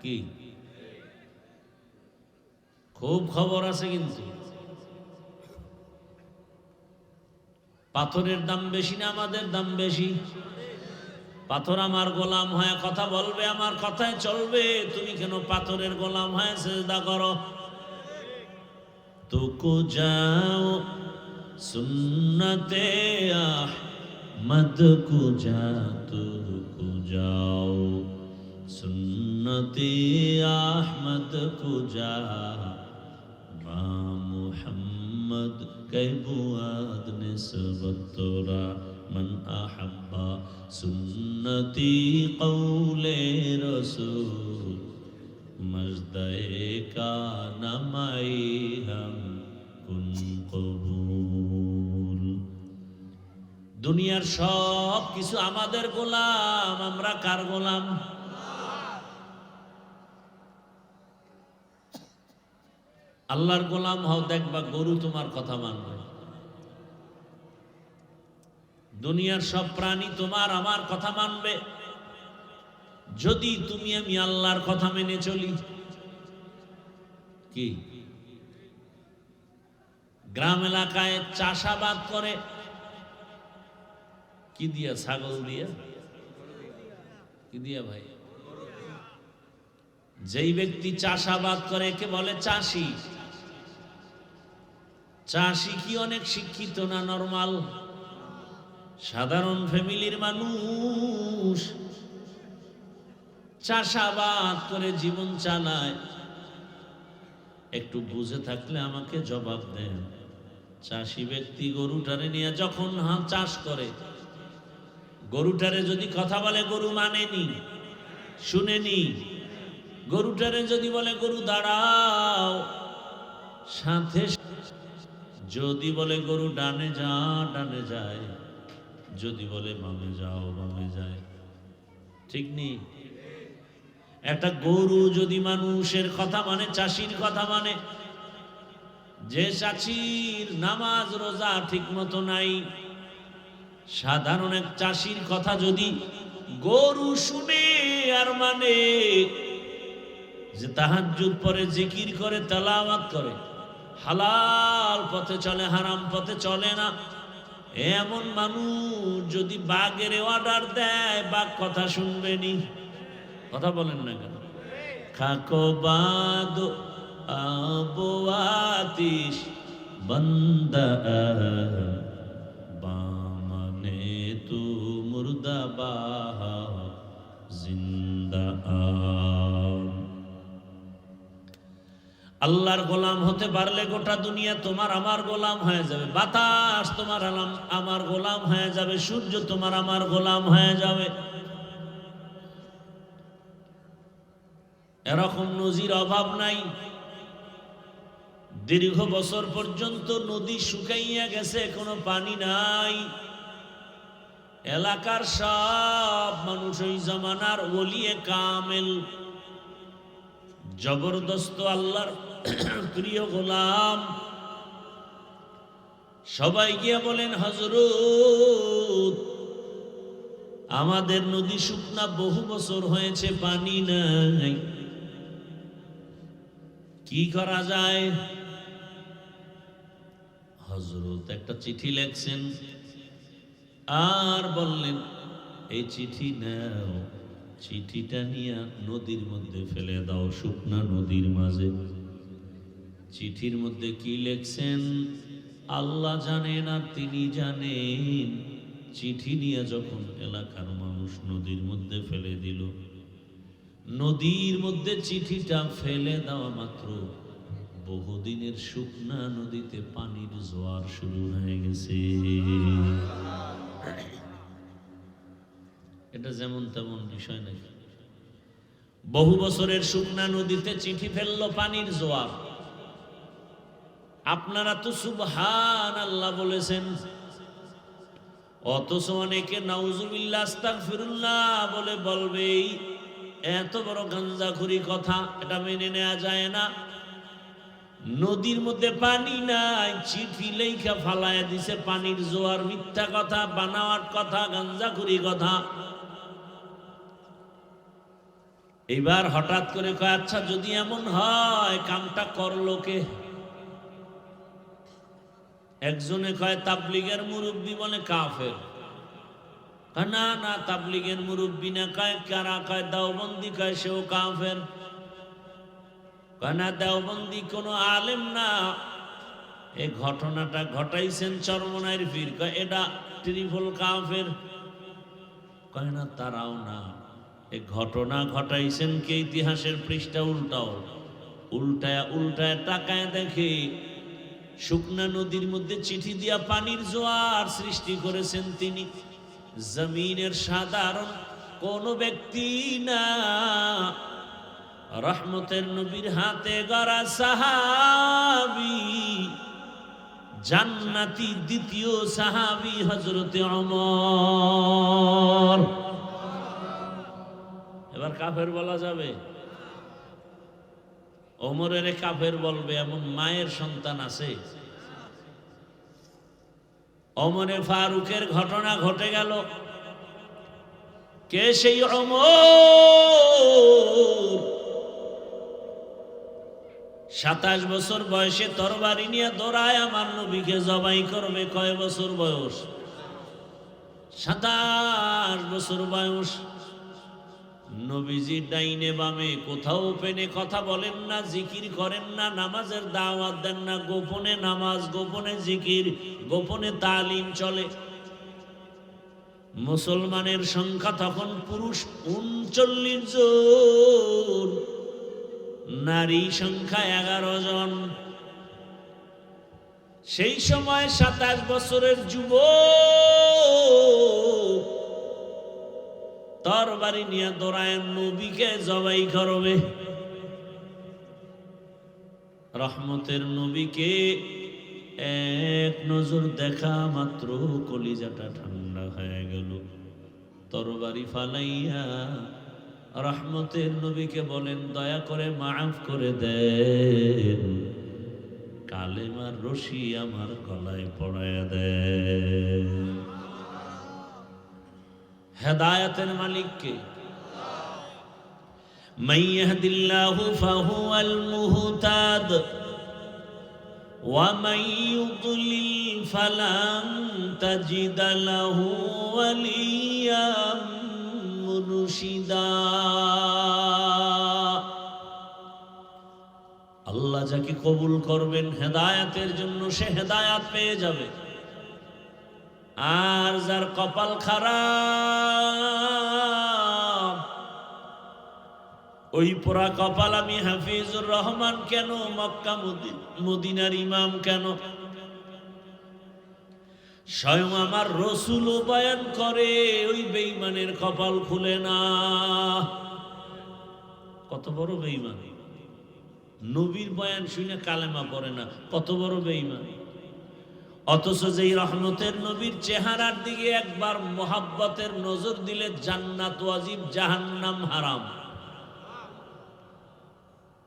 [SPEAKER 1] কি খুব খবর আছে কিন্তু। পাথরের দাম বেশি না আমাদের দাম বেশি? পাথর আমার গোলাম হয়ে কথা বলবে, আমার কথায় চলবে, তুমি কেন পাথরের গোলাম হয়ে সেজদা করো? তুকু যাও সুন্নতে আহমদ কো যা, তুকু যাও সুন্নতে আহমদ কো যা, বা মুহাম্মদ কে বুয়াদ নিসবত তোরা, মান আহাব্বা সুন্নতি কৌলে রসূল, মজদায়ে কা নামাই হাম কুন কবুল। দুনিয়ার সব কিছু আমাদের গোলাম, আমরা কার গোলাম? আল্লাহর গোলাম হও, দেখবা গরু তোমার কথা মানবে। দুনিয়ার সব প্রাণী তোমার আমার কথা মানবে যদি তুমি আমি আল্লাহর কথা মেনে চলি। কি গ্রাম এলাকায় চাষাবাদ করে কি দিয়া? ছাগল দিয়া। কি দিয়া ভাই? যেই ব্যক্তি চাষাবাদ করে কে বলে চাষি। চাষি কি অনেক শিক্ষিত না নরমাল সাধারণ ফ্যামিলির মানুষ? চাষাবাদ করে জীবন চালায়। একটু বুঝে থাকলে আমাকে জবাব দেন। চাষি ব্যক্তি গরুটারে নিয়ে যখন চাষ করে, গরুটারে যদি কথা বলে গরু মানেনি, শুনেনি। গরুটারে যদি বলে গরু দাঁড়াও, সাথে যদি বলে গরু ডানে যা ডানে যায়, যদি বলে বামে যাও বামে যায়। ঠিক নেই? একটা গরু যদি মানুষের কথা মানে, চাষির কথা মানে, যে চাষির নামাজ রোজা ঠিক মতো নাই, সাধারণ এক চাষির কথা যদি গরু শুনে আর মানে, যে তাহাজ্জুদ পড়ে, জিকির করে, তেলাওয়াত করে, হালাল পথে চলে, হারাম পথে চলে না, এমন মানুষ যদি বাঘের অর্ডার দেয়, বাঘ কথা শুনবেনি। কথা বলেন না কেন? খাকো বাদ আবওয়াতিশ বন্দা বামনে তু মুর্দাবা জিন্দা। আল্লাহর গোলাম হতে পারলে গোটা দুনিয়া তোমার আমার গোলাম হয়ে যাবে। বাতাস তোমার আমার গোলাম হয়ে যাবে, সূর্য তোমার আমার গোলাম হয়ে যাবে। এরকম নদীর অভাব নাই। দীর্ঘ বছর পর্যন্ত নদী শুকাইয়া গেছে, কোনো পানি নাই। এলাকার সব মানুষ ওই জমানার ওলিয়ে কামেল, জবরদস্ত আল্লাহর প্রিয় গোলাম, সবাই গিয়ে বলেন হযরত আমাদের নদী শুকনা, বহু বছর হয়েছে, পানি নাই, কি করা যায়? হযরত একটা চিঠি লেখছেন আর বললেন এই চিঠি নাও, চিঠিটা নিয়ে নদীর মধ্যে ফেলে দাও, শুকনা নদীর মাঝে। চিঠির মধ্যে কি লেখছেন আল্লাহ জানেন আর তিনি জানেন। চিঠি নিয়ে যখন এলাকার মানুষ নদীর মধ্যে ফেলে দিল, নদীর মধ্যে চিঠিটা ফেলে দেওয়া মাত্র বহুদিনের শুকনা নদীতে পানির জোয়ার শুরু হয়ে গেছে। এটা যেমন তেমন বিষয় নাকি? বহু বছরের শুকনা নদীতে চিঠি ফেললো পানির জোয়ার। আপনারা তো সুবহানাল্লাহ বলেছেন, অথচ অনেকে নাউজুবিল্লাহ আস্তাগফিরুল্লাহ বলে বলবেই। এত বড় গাঞ্জাখুরি কথা, এটা মেনে নেওয়া যায় না। নদীর মধ্যে পানি নাই, চিঠি লেখা ফালায়া দিছে পানির জোয়ার। মিথ্যা কথা, বানাওয়াট কথা, গাঞ্জাখুরি কথা। এবার হঠাৎ করে কয়, আচ্ছা যদি এমন হয় কামটা করলো কে? একজনে কয় তাবলীগের মুরব্বী, বলে কাফের। না না, তাবলীগের মুরব্বী না। কয় কারা? কয় দেওবন্দি। কয় সেও কাফের। কয় না, দেওবন্দি কোন আলেম না, এই ঘটনাটা ঘটাইছেন চরমনাইর পীর। কয় এটা ট্রিপল কাফের। কয় না, তারাও না, এই ঘটনা ঘটাইছেন কে? ইতিহাসের পৃষ্ঠা উল্টাও। উল্টায় উল্টায় তাকায় দেখে শুকনা নদীর মধ্যে চিঠি দিয়া পানির জোয়ার সৃষ্টি করেছেন তিনি। জমিনের সাধারণ কোন ব্যক্তি না, রহমতের নবীর হাতে গড়া সাহাবী, জান্নাতি দ্বিতীয় সাহাবী হযরতে ওমর। এবার কাফের বলা যাবে? ওমরের কাফের বলবে এমন মায়ের সন্তান আছে? ওমরে ফারুকের ঘটনা ঘটে গেল। কে সেই ওমর? 27 বছর বয়সে তরবারি নিয়ে দৌড়ায় আমার নবীকে জবাই করবে। কয় বছর বয়স? 27 বছর বয়স। নবীজি ডাইনে বামে কোথাও পেনে কথা বলেন না, জিকির করেন না, নামাজের দাওয়াত দেন না। গোপনে নামাজ, গোপনে জিকির, গোপনে তালিম চলে। মুসলমানের সংখ্যা তখন পুরুষ 39 জন, নারী সংখ্যা 11 জন। সেই সময় 27 বছরের যুবক তরবারি নিয়ে দৌড়ায় নবীকে জবাই করবে। রহমতের নবীকে এক নজর দেখা মাত্র কলিজাটা ঠান্ডা হয়ে গেল। তরবারি ফালাইয়া রহমতের নবীকে বলেন, দয়া করে মাফ করে দেন, কালেমার রশি আমার গলায় পড়ায়া দেন। হেদায়েতের মালিক কে? মান ইয়াহদিল্লাহু ফাহুয়াল মুহতাদ ওয়া মান ইউদ্লিল ফালান তাজিদ লাহু ওয়ালিয়্যাম মুরশিদা। আল্লাহ যাকে কবুল করবেন হেদায়েতের জন্য, সে হেদায়েত পেয়ে যাবে। আর যার কপাল খারাপ, ওই পোড়া কপাল আমি হাফিজুর রহমান কেন, মক্কা মদিনার ইমাম কেন, স্বয়ং আমার রসুলও বয়ান করে ওই বেঈমানের কপাল খুলে না। কত বড় বেঈমান! নবীর বয়ান শুনে কালেমা পড়ে না, কত বড় বেঈমান! অথচ যেই রহমতের নবীর চেহারার দিকে একবার মোহাব্বতের নজর দিলে জান্নাত ওয়াজিব, জাহান্নাম হারাম।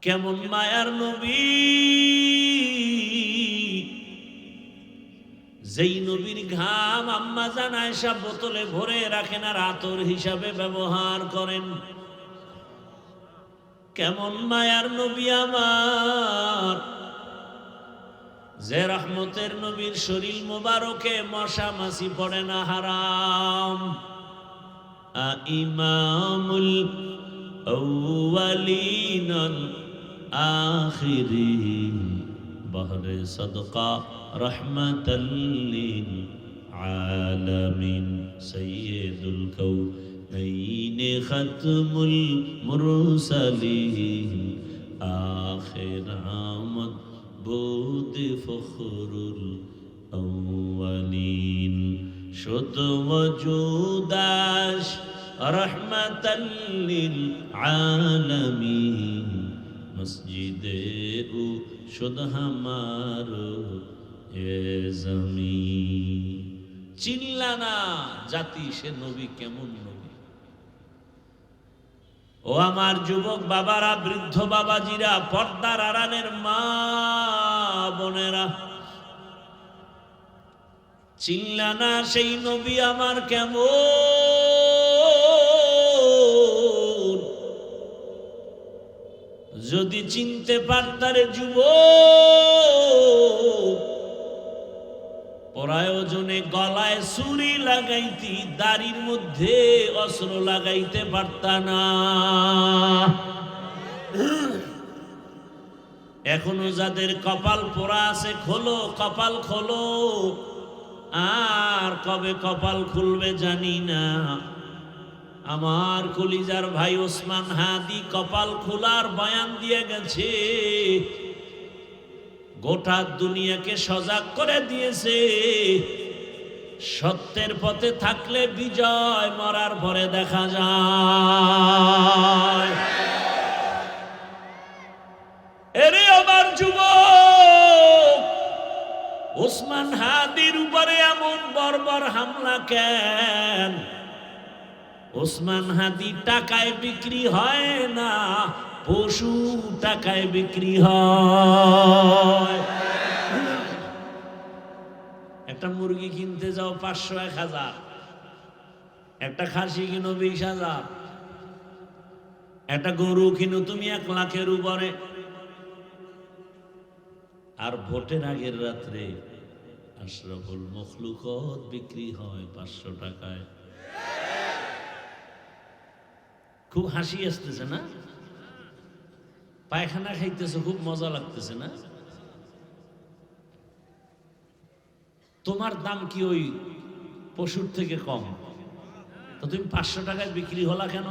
[SPEAKER 1] কেমন মায়ার নবী! যেই নবীর ঘাম আম্মা জান আয়েশা বোতলে ভরে রাখেন আর আতর হিসাবে ব্যবহার করেন। কেমন মায়ার নবী আমার, যে রহমতের নবীর শরীর মোবারকে মশা মাছি পড়ে না, হারাম। ইমামুল আউয়ালিন আখিরিন বহরে সদকা রহমাতাল লিল আলামিন সাইয়্যিদুল কাউনাইন খাতমুল মুরসালিন আখির আমদ বুদ ফখরুল আউয়ালিন শুধু ওজুদাস রহমাতাল লিল আলামিন মসজিদে ও শুধ হামারো এ জমিন। চিল্লানা জাতি সে নবী কেমন নবী। ও আমার যুবক বাবারা, বৃদ্ধ বাবাজিরা, পর্দার আড়ালের মা বোনেরা, চিল্লানা সেই নবী আমার কেমন। যদি চিনতে পারতারে যুবক, প্রয়োজনে গলায় ছুরি লাগাইতি, দাড়ির মধ্যে অস্ত্র লাগাইতে পারতা না। এখনো যাদের কপাল পোড়া আছে, খোলো কপাল খোলো, আর কবে কপাল খুলবে জানি না। আমার কলিজার ভাই ওসমান হাদি কপাল খোলার বয়ান দিয়ে গেছে, গোটা দুনিয়াকে সজাগ করে দিয়েছে। সত্যের পথে থাকলে বিজয় মরার পরে দেখা যায়। এরে আমার যুবক, ওসমান হাদির উপরে এমন বর্বর হামলা কেন? ওসমান হাদি টাকায় বিক্রি হয় না, পশু টাকায় বিক্রি হয়। একটা মুরগি কিনতে যাও 500-1000, একটা খাসি কিনো 20,000, একটা গরু কিনো তুমি 1 লাখের উপরে। আর ভোটের আগের রাত্রে আশরাফুল মখলুকত বিক্রি হয় 500 টাকায়। খুব হাসি আসতেছে না? পায়খানা খাইতেছে, খুব মজা লাগতেছে না? তোমার দাম কি ওই পশুর থেকে কম, তো তুমি 500 টাকায় বিক্রি হলা কেন?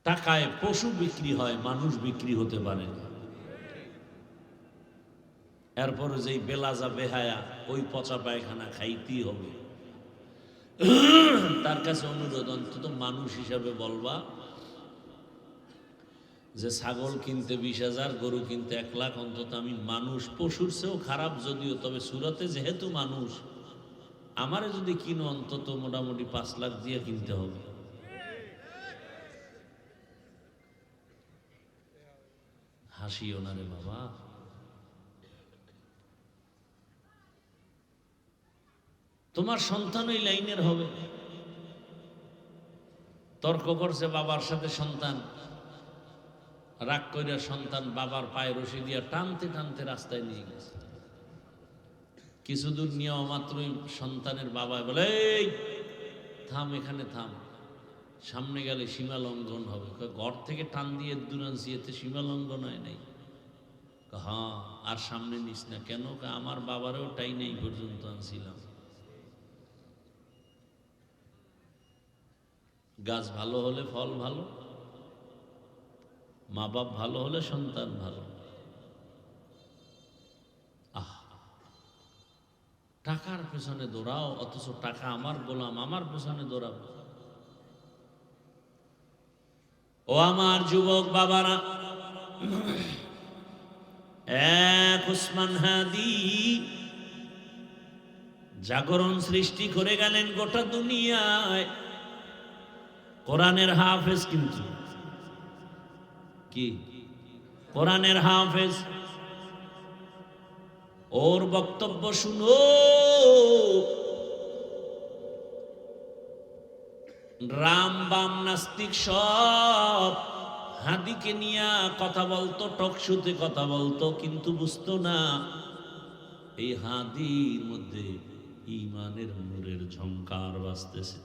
[SPEAKER 1] টাকায় পশু বিক্রি হয়, মানুষ বিক্রি হতে পারে না। এরপরে যেই বেলাজা বেহায়া, ওই পচা পায়খানা খাইতেই হবে। তার কাছে অনুরোধ, অন্তত মানুষ হিসাবে বলবা যে ছাগল কিনতে 20,000, গরু কিনতে 1 লাখ, অন্তত আমি মানুষ, পশুর চেয়েও খারাপ যদিও, তবে সুরতে যেহেতু মানুষ, আমারে যদি কিনো অন্তত মোটামুটি 5 লাখ দিয়ে কিনতে হবে। হাসিও না রে বাবা। তোমার সন্তান ওই লাইনের হবে। তর্ক করছে বাবার সাথে সন্তান, রাগ কইরা সন্তান বাবার পায়ে রশি দিয়া টানতে টানতে রাস্তায় নিয়ে গেছে। কিছু দূর নেওয়া মাত্রই সন্তানের বাবা বলে, এই থাম, এখানে থাম, সামনে গেলে সীমা লঙ্ঘন হবে। ঘর থেকে টান দিয়ে দূর আনছি, এতে সীমা লঙ্ঘন হয় নাই। হ্যাঁ, আর সামনে নিস না কেন? আমার বাবারও টাই নেই পর্যন্ত আনছিলাম। গাছ ভালো হলে ফল ভালো, মা বাপ ভালো হলে সন্তান ভালো। টাকার পেছনে দৌড়াও, অথচ টাকা আমার গোলাম, আমার পেছনে দৌড়াও। ও আমার যুবক বাবারা, এক ওসমান হাদি জাগরণ সৃষ্টি করে গেলেন গোটা দুনিয়ায়। কোরআনের হাফেজ, কিন্তু কি কোরআনের হাফেজ। ওর বক্তব্য শুনো, রাম বাম নাস্তিক সব হাদিকে নিয়ে কথা বলতো, টকশোতে কথা বলতো, কিন্তু বুঝতো না এই হাদির মধ্যে ঈমানের নূরের ঝংকার বাজতেছে।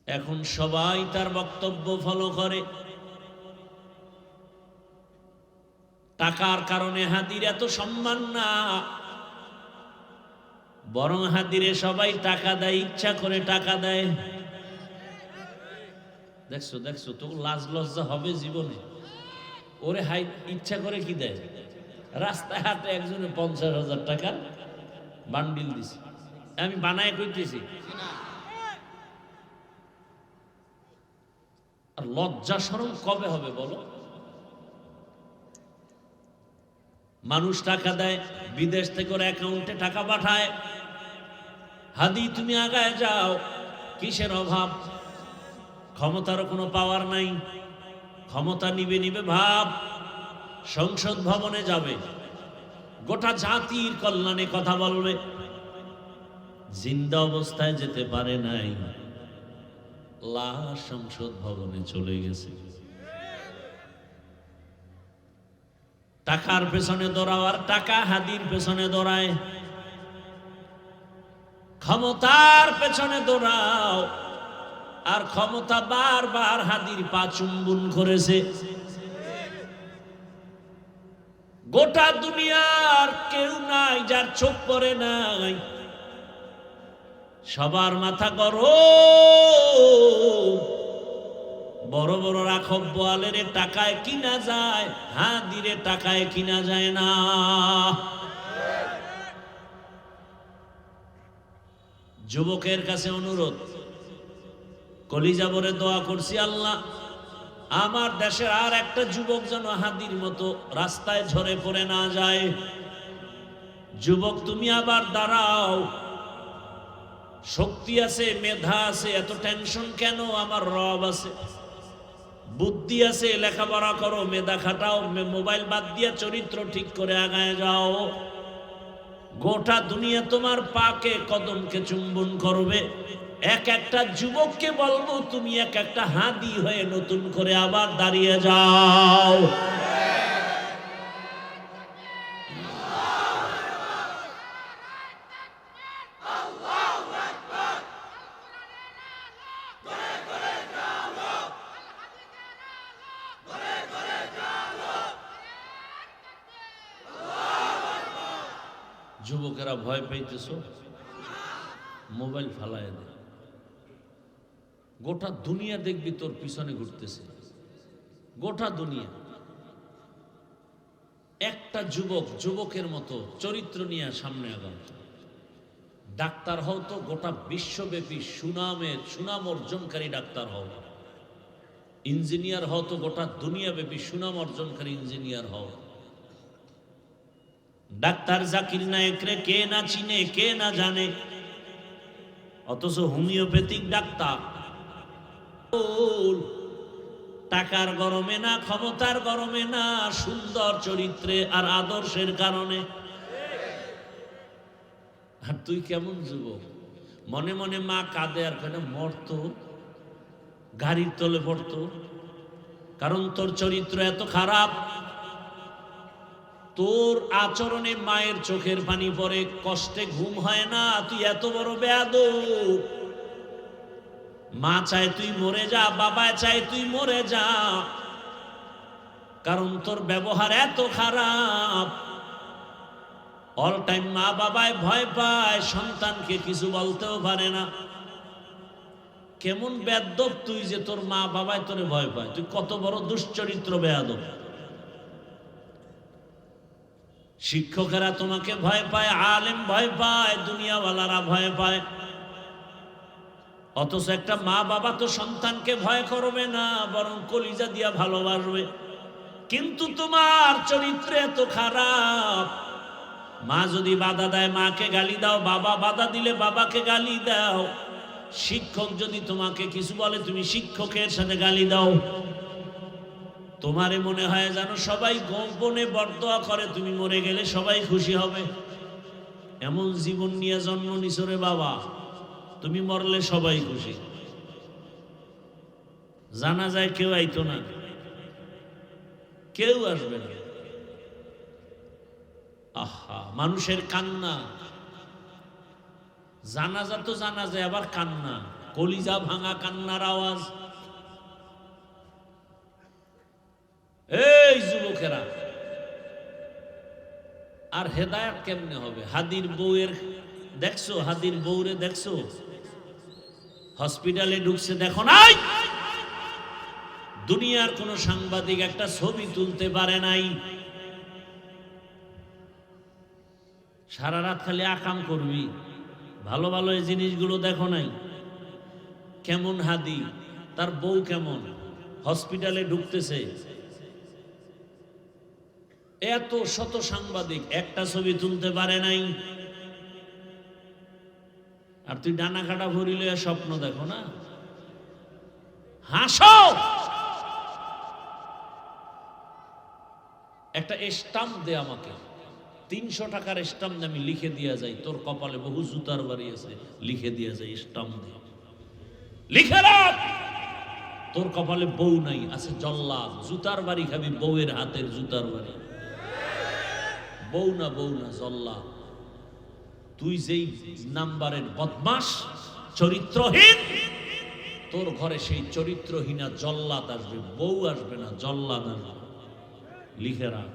[SPEAKER 1] এখন সবাই তার বক্তব্য ফলো করে। টাকার কারণে হাদির এত সম্মান না, বরং হাদিরে সবাই টাকা দেয়, ইচ্ছা করে টাকা দেয়। দেখছো দেখছো, তো লাজ লজ্জা হবে জীবনে? ওরে হাই ইচ্ছা করে কি দেয়? রাস্তায় হাটে একজনে 50,000 টাকার বান্ডিল দিছে। আমি বানায় কইতেছি। আর লজ্জা শরম কবে হবে বলো? মানুষ টাকা দেয়, বিদেশ থেকে ওর অ্যাকাউন্টে টাকা পাঠায়। হাদি তুমি আগায় যাও, কিসের অভাব? ক্ষমতারও কোনো পাওয়ার নাই, ক্ষমতা নিবে নিবে ভাব। সংসদ ভবনে যাবে, গোটা জাতির কল্যাণে কথা বলবে। জিন্দা অবস্থায় যেতে পারে নাই, লাশ সংসদ ভবনে চলে গেছে। টাকার পেছনে দৌড়াও আর টাকা হাদির পেছনে দৌড়ায়। ক্ষমতার পেছনে দৌড়াও আর ক্ষমতা বারবার হাদির পা চুম্বন করেছে। গোটা দুনিয়ার কেউ নাই যার চোখ পড়ে নাই। সবার মাথা গরম। বড় বড় রাখব বোয়ালের টাকায় কিনা যায়, হাদিরে টাকায় কিনা যায় না। যুবকের কাছে অনুরোধ, কলিজা ভরে দোয়া করছি, আল্লাহ আমার দেশের আর একটা যুবক যেন হাদির মতো রাস্তায় ঝরে পড়ে না যায়। যুবক তুমি আবার দাঁড়াও, শক্তি আছে, মেধা আছে, এত টেনশন কেন? আমার রব আছে, বুদ্ধি আছে, লেখাপড়া করো, মেধা খাটাও, মোবাইল বাদ দিয়ে চরিত্র ঠিক করে আগায় যাও। গোটা দুনিয়া তোমার পাকে কদমকে চুম্বন করবে। এক একটা যুবককে বলবো তুমি এক একটা হাদি হয়ে নতুন করে আবার দাঁড়িয়ে যাও। যুবকেরা ভয় পাইতেছ, মোবাইল ফালায় দে। গোটা দুনিয়া দেখবি তোর পিছনে ঘুরতেছে, গোটা দুনিয়া। একটা যুবক যুবকের মতো চরিত্র নিয়ে সামনে আগাম। ডাক্তার হও তো গোটা বিশ্বব্যাপী সুনাম অর্জনকারী ডাক্তার হও। ইঞ্জিনিয়ার হও তো গোটা দুনিয়াব্যাপী সুনাম অর্জনকারী ইঞ্জিনিয়ার হও। ডাক্তার জাকির নায়েকরে কে না চিনে, কে না জানে, অথচ হোমিওপ্যাথিক ডাক্তার। টাকার গরমে না, ক্ষমতার গরমে না, সুন্দর চরিত্রে আর আদর্শের কারণে। আর তুই কেমন যুবক? মনে মনে মা কাঁদে আর কেন মরতো, গাড়ির তলে পড়তো, কারণ তোর চরিত্র এত খারাপ। তোর আচরণে মায়ের চোখের পানি পড়ে, কষ্টে ঘুম হয় না। তুই এত বড় বেয়াদব। মা চায় তুই মরে যা, বাবা চায় তুই মরে যা, কারণ তোর ব্যবহার এত খারাপ। অল টাইম মা বাবায় ভয় পায়, সন্তানকে কিছু বলতেও পারে না। কেমন বেয়াদব তুই যে তোর মা বাবায় তোরে ভয় পায়? তুই কত বড় দুশ্চরিত্র বেয়াদব। শিক্ষকেরা তোমাকে ভয় পায়, আলেম ভয় পায়, দুনিয়াওয়ালারা ভয় পায়, অথচ একটা মা বাবা তো সন্তানকে ভয় করবে না, বরং কলিজা দিয়া ভালোবাসবে। কিন্তু তোমার চরিত্র এত খারাপ। মা যদি বাধা দেয় মাকে গালি দাও, বাবা বাধা দিলে বাবাকে গালি দাও। শিক্ষক যদি তোমাকে কিছু বলে তুমি শিক্ষকের সাথে গালি দাও। তোমারে মনে হয় জানো সবাই গোপনে বরদোয়া করে, তুমি মরে গেলে সবাই খুশি হবে। এমন জীবন নিয়ে জন্ম নিছো রে বাবা, তুমি মরলে সবাই খুশি। জানা যায় কেউ আইতো না, কেউ আসবে না। আহা, মানুষের কান্না। জানাজা তো জানা যায়, আবার কান্না, কলিজা ভাঙা কান্নার আওয়াজ। এই যুবকেরা, আর হেদায়েত কেমনে হবে? হাদির বউয়ের দেখছো, হাদির বউরে দেখছো হসপিটালে ঢুকছে, দেখো নাই? দুনিয়ার কোন সাংবাদিক একটা ছবি তুলতে পারে নাই। সারা রাত খালি আকাম করবি, ভালো ভালো এই জিনিসগুলো দেখো নাই। কেমন হাদি, তার বউ কেমন, হসপিটালে ঢুকতেছে, এত শত সাংবাদিক, একটা ছবি তুলতে পারে নাই। আর তুই ডানা কাটা ভরিলে স্বপ্ন দেখো না, হাসো। একটা স্টাম্প দে আমাকে, 300 টাকার স্টাম্প দে, আমি লিখে দিয়া যাই তোর কপালে বহু জুতার বাড়ি আছে, লিখে দিয়া যাই, স্টাম্প দে, লিখে রাখ। তোর কপালে বউ নাই, আছে জল্লাদ, জুতার বাড়ি খাবি, বউয়ের হাতের জুতার বাড়ি। বউ না জল্লাদ। তুই যেই নাম্বারের বদমাস, চরিত্রহীন, তোর ঘরে সেই চরিত্রহীনা জল্লাদ আসবে, বউ আসবে না, জল্লাদ আসবে, লিখে রাখ।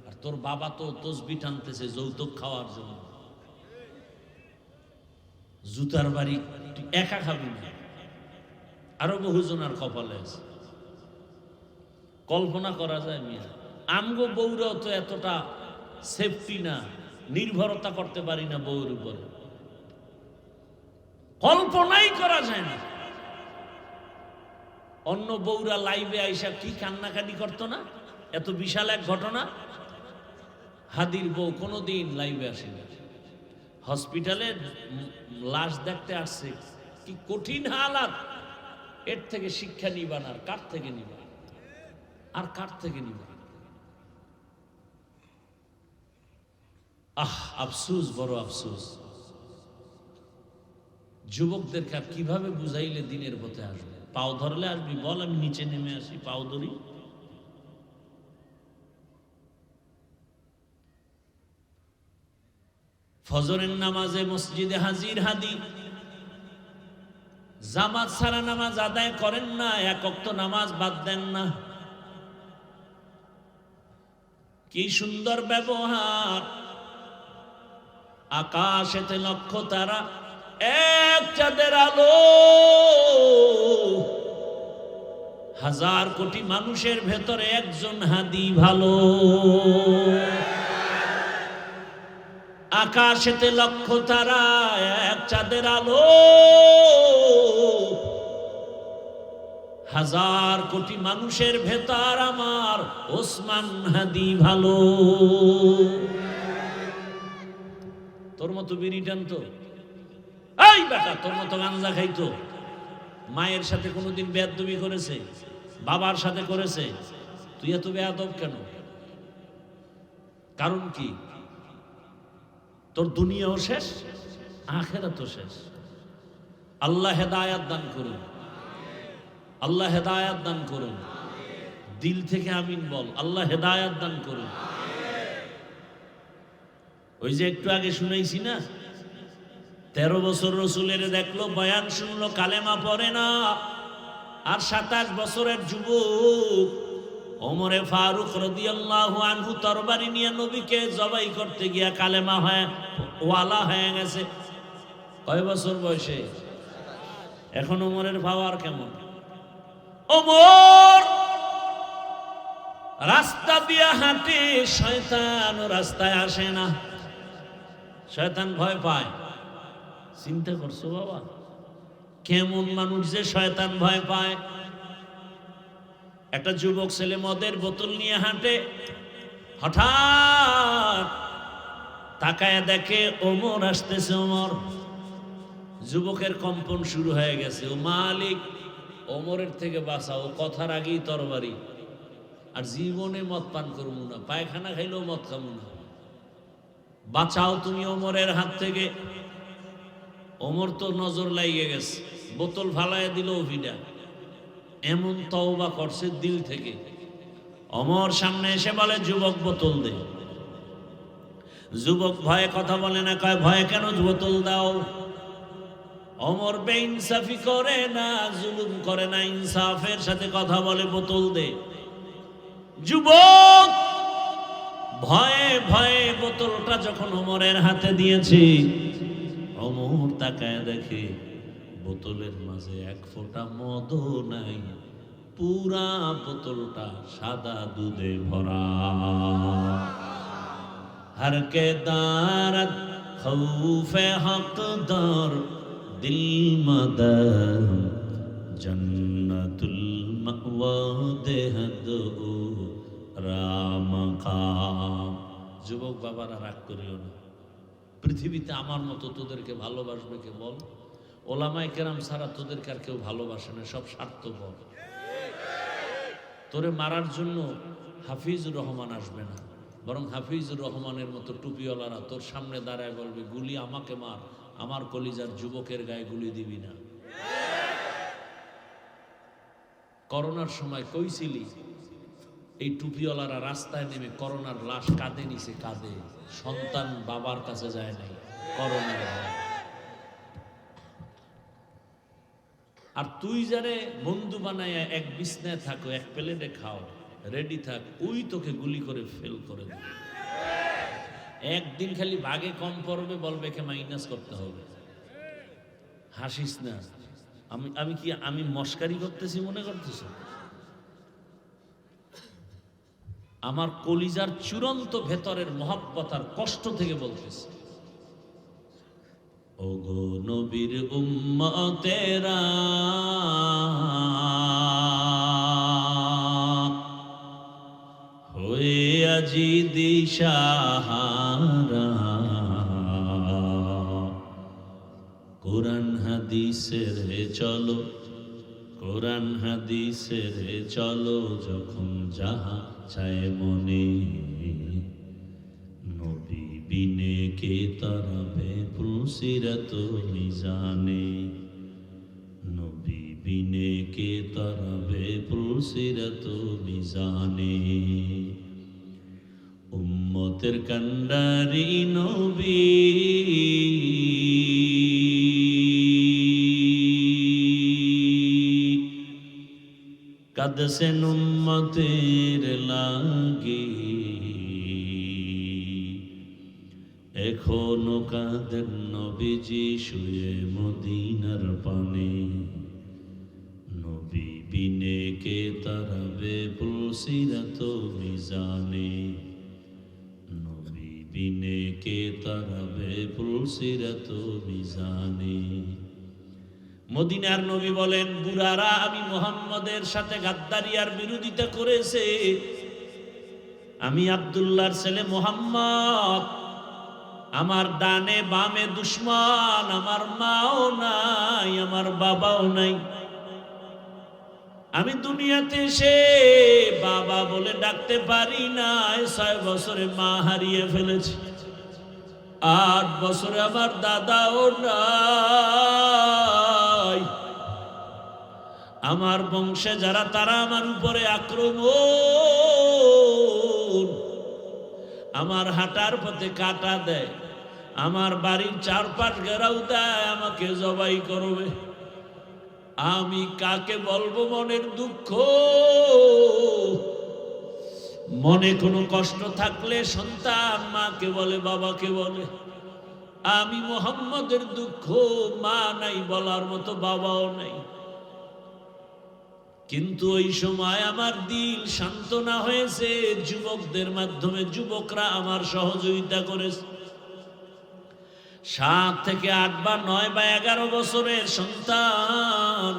[SPEAKER 1] আর তোর বাবা তো তসবি টানতেছে যৌতুক খাওয়ার জন্য, জুতার বাড়ি তুই একা খাবি না, আরো বহুজনের কপালে আছে। কল্পনা করা যায় মিয়া, আমগো বউরাও তো এতটা সেফটি না, নির্ভরতা করতে পারি না বউর উপরে, কল্পনাই করা যায় না। অন্য বউরা লাইভে আইসা কি কান্নাকাটি করতো না, এত বিশাল এক ঘটনা। হাদির বউ কোনোদিন লাইভে আসে না, হসপিটালে লাশ দেখতে আসছে, কি কঠিন হালাত। এর থেকে শিক্ষা নিবা না, কার থেকে নিবা, আর কার থেকে নিবা? আফসুস, বড় আফসুস। যুবকদেরকে আর কিভাবে বুঝাইলে দিনের পথে আসবে? পাও ধরলে আসবি, বল আমি নিচে নেমে আসি, পাও ধরি। ফজরের নামাজে মসজিদে হাজির হাদি, জামাত ছাড়া নামাজ আদায় করেন না, এক ওয়াক্ত নামাজ বাদ দেন না। কি সুন্দর ব্যবহার, আকাশেতে লক্ষ তারা, এক চাঁদের আলো, হাজার কোটি মানুষের ভেতরে একজন হাদি ভালো। আকাশেতে লক্ষ তারা, এক চাঁদের আলো, হাজার কোটি মানুষের ভেতর আমার ওসমান হাদি ভালো। তোর মতো বিড়ি টানতো, এই বেটা তোর মতো গাঞ্জা খাইতো, মায়ের সাথে কোনোদিন বেয়াদবি করেছে, বাবার সাথে করেছে, তুই এত বেয়াদব কেন? কারণ কি? তোর দুনিয়াও শেষ, আখিরাতও শেষ। আল্লাহ হেদায়াত দান করুন, আল্লাহ হেদায়াত দান করুন। দিল থেকে আমিন বল, আল্লাহ হেদায়াত দান করুন। ওই যে একটু আগে শুনাইছি না, 13 বছর রসুলের দেখলো, বয়ান শুনলো, কালেমা পড়ে না। আর 27 বছরের যুবক ওমরে ফারুক রাদিয়াল্লাহু আনহু তরবারি নিয়ে নবীকে জবাই করতে গিয়া কালেমা হয় ওয়ালা হয়ে গেছে। কয় বছর বয়সে? এখন ওমরের পাওয়ার কেমন? ওমর রাস্তা দিয়া হাঁটে, শয়তান রাস্তায় আসে না, শয়তান ভয় পায়। চিন্তা করছো বাবা, কেমন মানুষ যে শয়তান ভয় পায়। একটা যুবক ছেলে মদের বোতল নিয়ে হাঁটে, হঠাৎ তাকায় দেখে ওমর আসতেছে। ওমর, যুবকের কম্পন শুরু হয়ে গেছে। ও মালিক, ওমরের থেকে বাঁচাও, কথার আগেই তরবারি। আর জীবনে মদ পান করবো না, পায়খানা খাইলেও মদ খাবো না, বাঁচাও তুমি ওমরের হাত থেকে। ওমর তো নজর লাগিয়ে গেছে, বোতল ফালাইয়া দিল ভিডা, এমন তওবা করছে দিল থেকে। ওমর সামনে এসে বলে, যুবক বোতল দে। যুবক ভয়ে কথা বলে না, কয় ভয়ে কেন, বোতল দাও। ওমর বেইনসাফি করে না, জুলুম করে না, ইনসাফের সাথে কথা বলে, বোতল দে। যুবক ভয়ে ভয়ে বোতলটা যখন ওমরের হাতে দিয়েছে, ওমর তাকায় দেখে বোতলের মাঝে এক ফোঁটা মদও নাই, পুরা বোতলটা সাদা দুধে ভরা। हर के दारत खौफे हक़दार दिल मदर जन्नतुल मअवा देहद রামকাম। যুবক বাবারা রাগ করিও না, পৃথিবীতে আমার মতো তোদেরকে ভালোবাসবে কে বল? ওলামায়ে কেরাম ছাড়া তোদেরকে আর কেউ ভালোবাসে না, সব স্বার্থপর। তোরে মারার জন্য হাফিজুর রহমান আসবে না, বরং হাফিজুর রহমানের মতো টুপিওয়ালারা তোর সামনে দাঁড়ায় বলবে, গুলি আমাকে মার, আমার কলিজার যুবকের গায়ে গুলি দিবি না। করোনার সময় কইছিলি এই টুপিওয়ালারা রাস্তায় নেমে করোনার লাশ কাঁধে নিছে, কাঁধে। সন্তান বাবার কাছে যায় নাই করোনার ভয়ে। আর তুই যারে বন্ধু বানায় এক বিছনায় থাকো, এক প্লেটে খাও, রেডি থাক, ওই তোকে গুলি করে ফেল করে দেবে। একদিন খালি ভাগে কম পড়বে, বলবে কে মাইনাস করতে হবে। হাসিস না। আমি মস্কারি করতেছি মনে করতেছ? আমার কলিজার চূড়ান্ত ভেতরের মহব্বত আর কষ্ট থেকে বলতেছি। ওগো নবীর উম্মতেরা, হয়ে আজি দিশাহারা, কোরআন হাদিসের চলো, কোরআন হাদিসের চলো, যখন যাহা চায় মনে, নবী বিনে কে তারাবে পুলসিরাত মিজানে, নবী বিনে কে তারাবে পুলসিরাত মিজানে। উম্মতের কান্ডারি নবী, কাঁদছেন উম্মতের লাগি, এখনো কাঁদেন নবীজি শুয়ে মদিনার পানে, নবী বিনে কে তারাবে পুলসিরাত মিজানে, নবী বিনে কে তারাবে পুলসিরাত মিজানে। মদিনার নবী বলেন, বুড়ারা আমি মুহাম্মদের সাথে গাদ্দারি আর বিরোধিতা করেছে, আমি আব্দুল্লাহর ছেলে মুহাম্মদ, আমার ডানে বামে দুশমন, আমার মাও নাই, আমার বাবাও নাই। আমি দুনিয়াতে এসে বাবা বলে ডাকতে পারি না, 6 বছরে মা হারিয়ে ফেলেছি, 8 বছরে আমার দাদাও নাই। আমার বংশে যারা, তারা আমার উপরে আক্রমণ, আমার হাঁটার পথে কাটা দেয়, আমার বাড়ির চারপাশ ঘেরাও দেয়, আমাকে জবাই করবে। আমি কাকে বলবো মনের দুঃখ? মনে কোনো কষ্ট থাকলে সন্তান মাকে বলে, বাবাকে বলে। আমি মুহাম্মদের দুঃখ, মা নাই বলার মতো, বাবাও নাই। কিন্তু ওই সময় আমার দিল সান্ত্বনা হয়েছে যুবকদের মাধ্যমে। যুবকরা আমার সহযোগিতা করেছে। 7 থেকে 8 বা 9 বা 11 বছরের সন্তান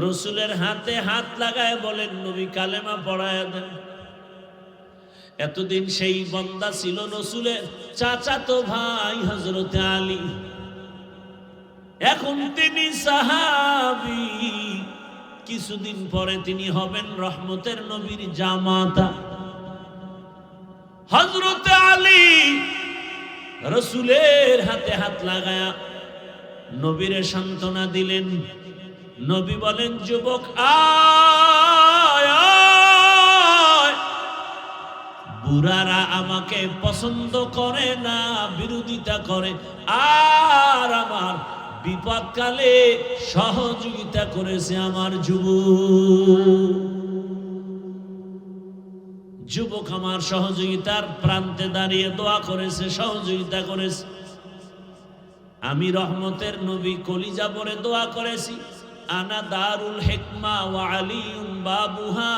[SPEAKER 1] রসুলের হাতে হাত লাগায় বলেন, নবী কালেমা পড়ায় দেন। এতদিন সেই বন্দা ছিল রসুলের চাচাতো ভাই হযরত আলী, এখন তিনি সাহাবী। কিছুদিন পরে তিনি হবেন রহমতের নবীর জামাতা। হযরত আলী রসুলের হাতে হাত লাগায়া নবীরে সান্ত্বনা দিলেন। নবী বলেন, যুবক আয় আয়, বুড়ারা আমাকে পছন্দ করে না, বিরোধিতা করে, আর আমার বিপদকালে সহযোগিতা করেছে আমার যুবক আমার সহযোগিতার প্রান্তে দাঁড়িয়ে দোয়া করেছে, সহযোগিতা করেছে। আমি রহমতের নবী কলিজা ভরে দোয়া করেছি, আনা দারুল হিকমা ওয়া আলিউন বাবুহা,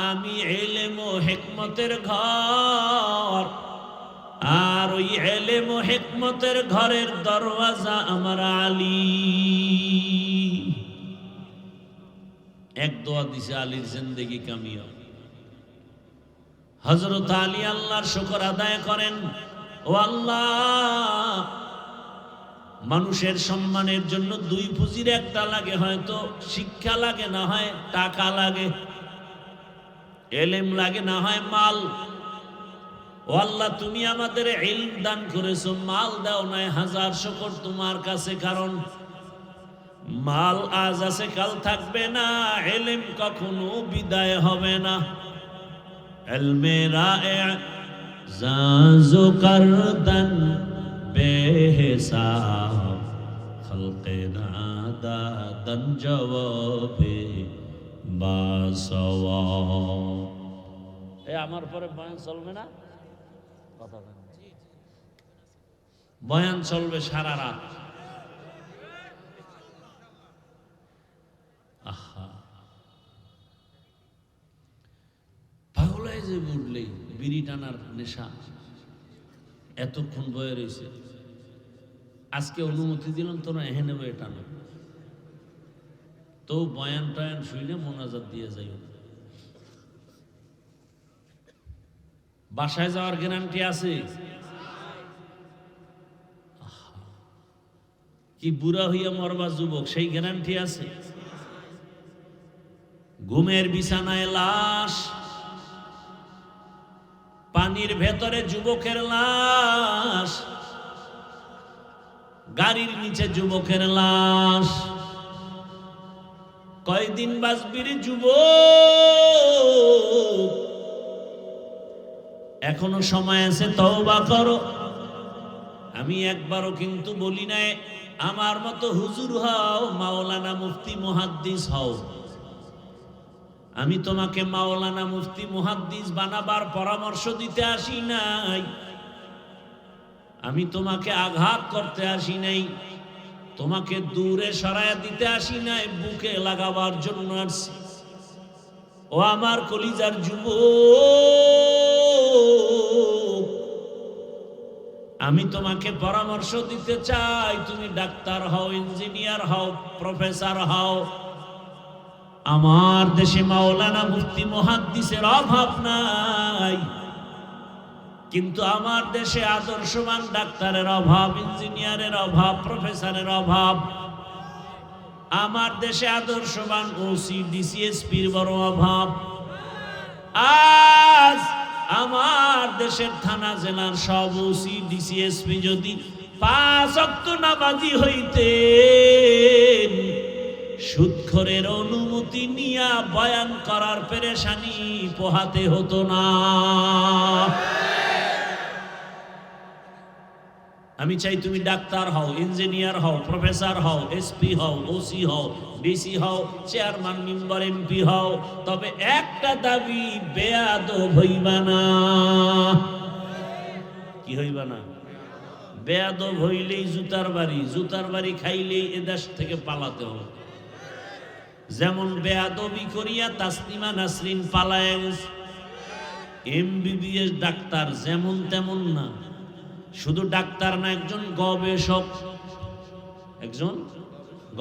[SPEAKER 1] আমি ইলম ও হিকমতের ঘর, আর ওই ইলম ও হিকমতের ঘরের দরওয়াজা আমার আলী। এক দোয়া দিছে আলীর জিন্দেগি কামিয়াব। হযরত আলী আল্লাহর শুকর আদায় করেন, ও আল্লাহ, মানুষের সম্মানের জন্য দুই পুঁজির একটা লাগে, হয়তো শিক্ষা লাগে, না হয় টাকা লাগে, ইলম লাগে, না হয় মাল। ও আল্লাহ, তুমি আমাদের ইলম দান করেছো, মাল দাও নাই, হাজার শুকর তোমার কাছে। কারণ মাল আজ আছে কাল থাকবে না, ইলম কখনো বিদায় হবে না। ইলমে রায়ে জাজো করদন বেহিসাব, খলকে নাদাদন জওয়াবে বাসওয়াব। আমার পরে বয়ান চলবে না, কথা বয়ান চলবে সারা রাত। আহা, পাগলায় যে উঠলেই বিড়ি টানার নেশা, এতক্ষণ বয়ে রয়েছে। আজকে অনুমতি দিলাম তোরা এহেনে বয়ে টানো, তো বয়ান টয়ান শুইলে মোনাজাত দিয়ে যাই। বাসায় যাওয়ার গ্যারান্টি আছে? কি বুড়া হইয়া মরবা যুবক, সেই গ্যারান্টি আছে? ঘুমের বিছানায় লাশ, পানির ভেতরে যুবকের লাশ, গাড়ির নিচে যুবকের লাশ। কয়দিন বাঁচবি রে যুবক? এখনো সময় আছে, তওবা করো। আমি একবারও কিন্তু বলি নাই আমার মতো হুজুর হও, মাওলানা মুফতি মুহাদ্দিস হও। আমি তোমাকে মাওলানা মুফতি মুহাদ্দিস বানাবার পরামর্শ দিতে আসি নাই, আমি তোমাকে আঘাত করতে আসি নাই, তোমাকে দূরে সরায়া দিতে আসি নাই, বুকে লাগাবার জন্য আসছি। ও আমার কলিজার যুবক, আমি তোমাকে পরামর্শ দিতে চাই, তুমি ডাক্তার হও, ইঞ্জিনিয়ার হও, প্রফেসর হও। আমার দেশে মাওলানা মুফতি মুহাদ্দিসের অভাব নাই, কিন্তু আমার দেশে আদর্শবান ডাক্তারের অভাব, ইঞ্জিনিয়ারের অভাব, প্রফেসরের অভাব। আমার দেশে আদর্শবান ওসি ডিসিএসপির বড় অভাব। আজ আমার দেশের থানা জেলার সব ওসি ডিসিএসপি যদি 5 ওয়াক্ত নামাজি হইতেন, সুদখোরের অনুমতি নিয়া বয়ান করার পেরেশানি পোহাতে হতো না। আমি চাই তুমি ডাক্তার হও, ইঞ্জিনিয়ার হও, প্রফেসর হও, এসপি হও, ওসি হও, ডিসি হও, চেয়ারম্যান, মেম্বার, এমপি হও, তবে একটা দাবি, বেয়াদব হইবা না। কি হইবা না? বেয়াদব হইলেই জুতার বাড়ি, জুতার বাড়ি খাইলেই এদেশ থেকে পালাতে হবে। যেমন বেয়াদবি করিয়া তাসলিমা নাসরিন পালায় গেছে। এমবিবিএস ডাক্তার যেমন তেমন না, শুধু ডাক্তার না, একজন গবেষক, একজন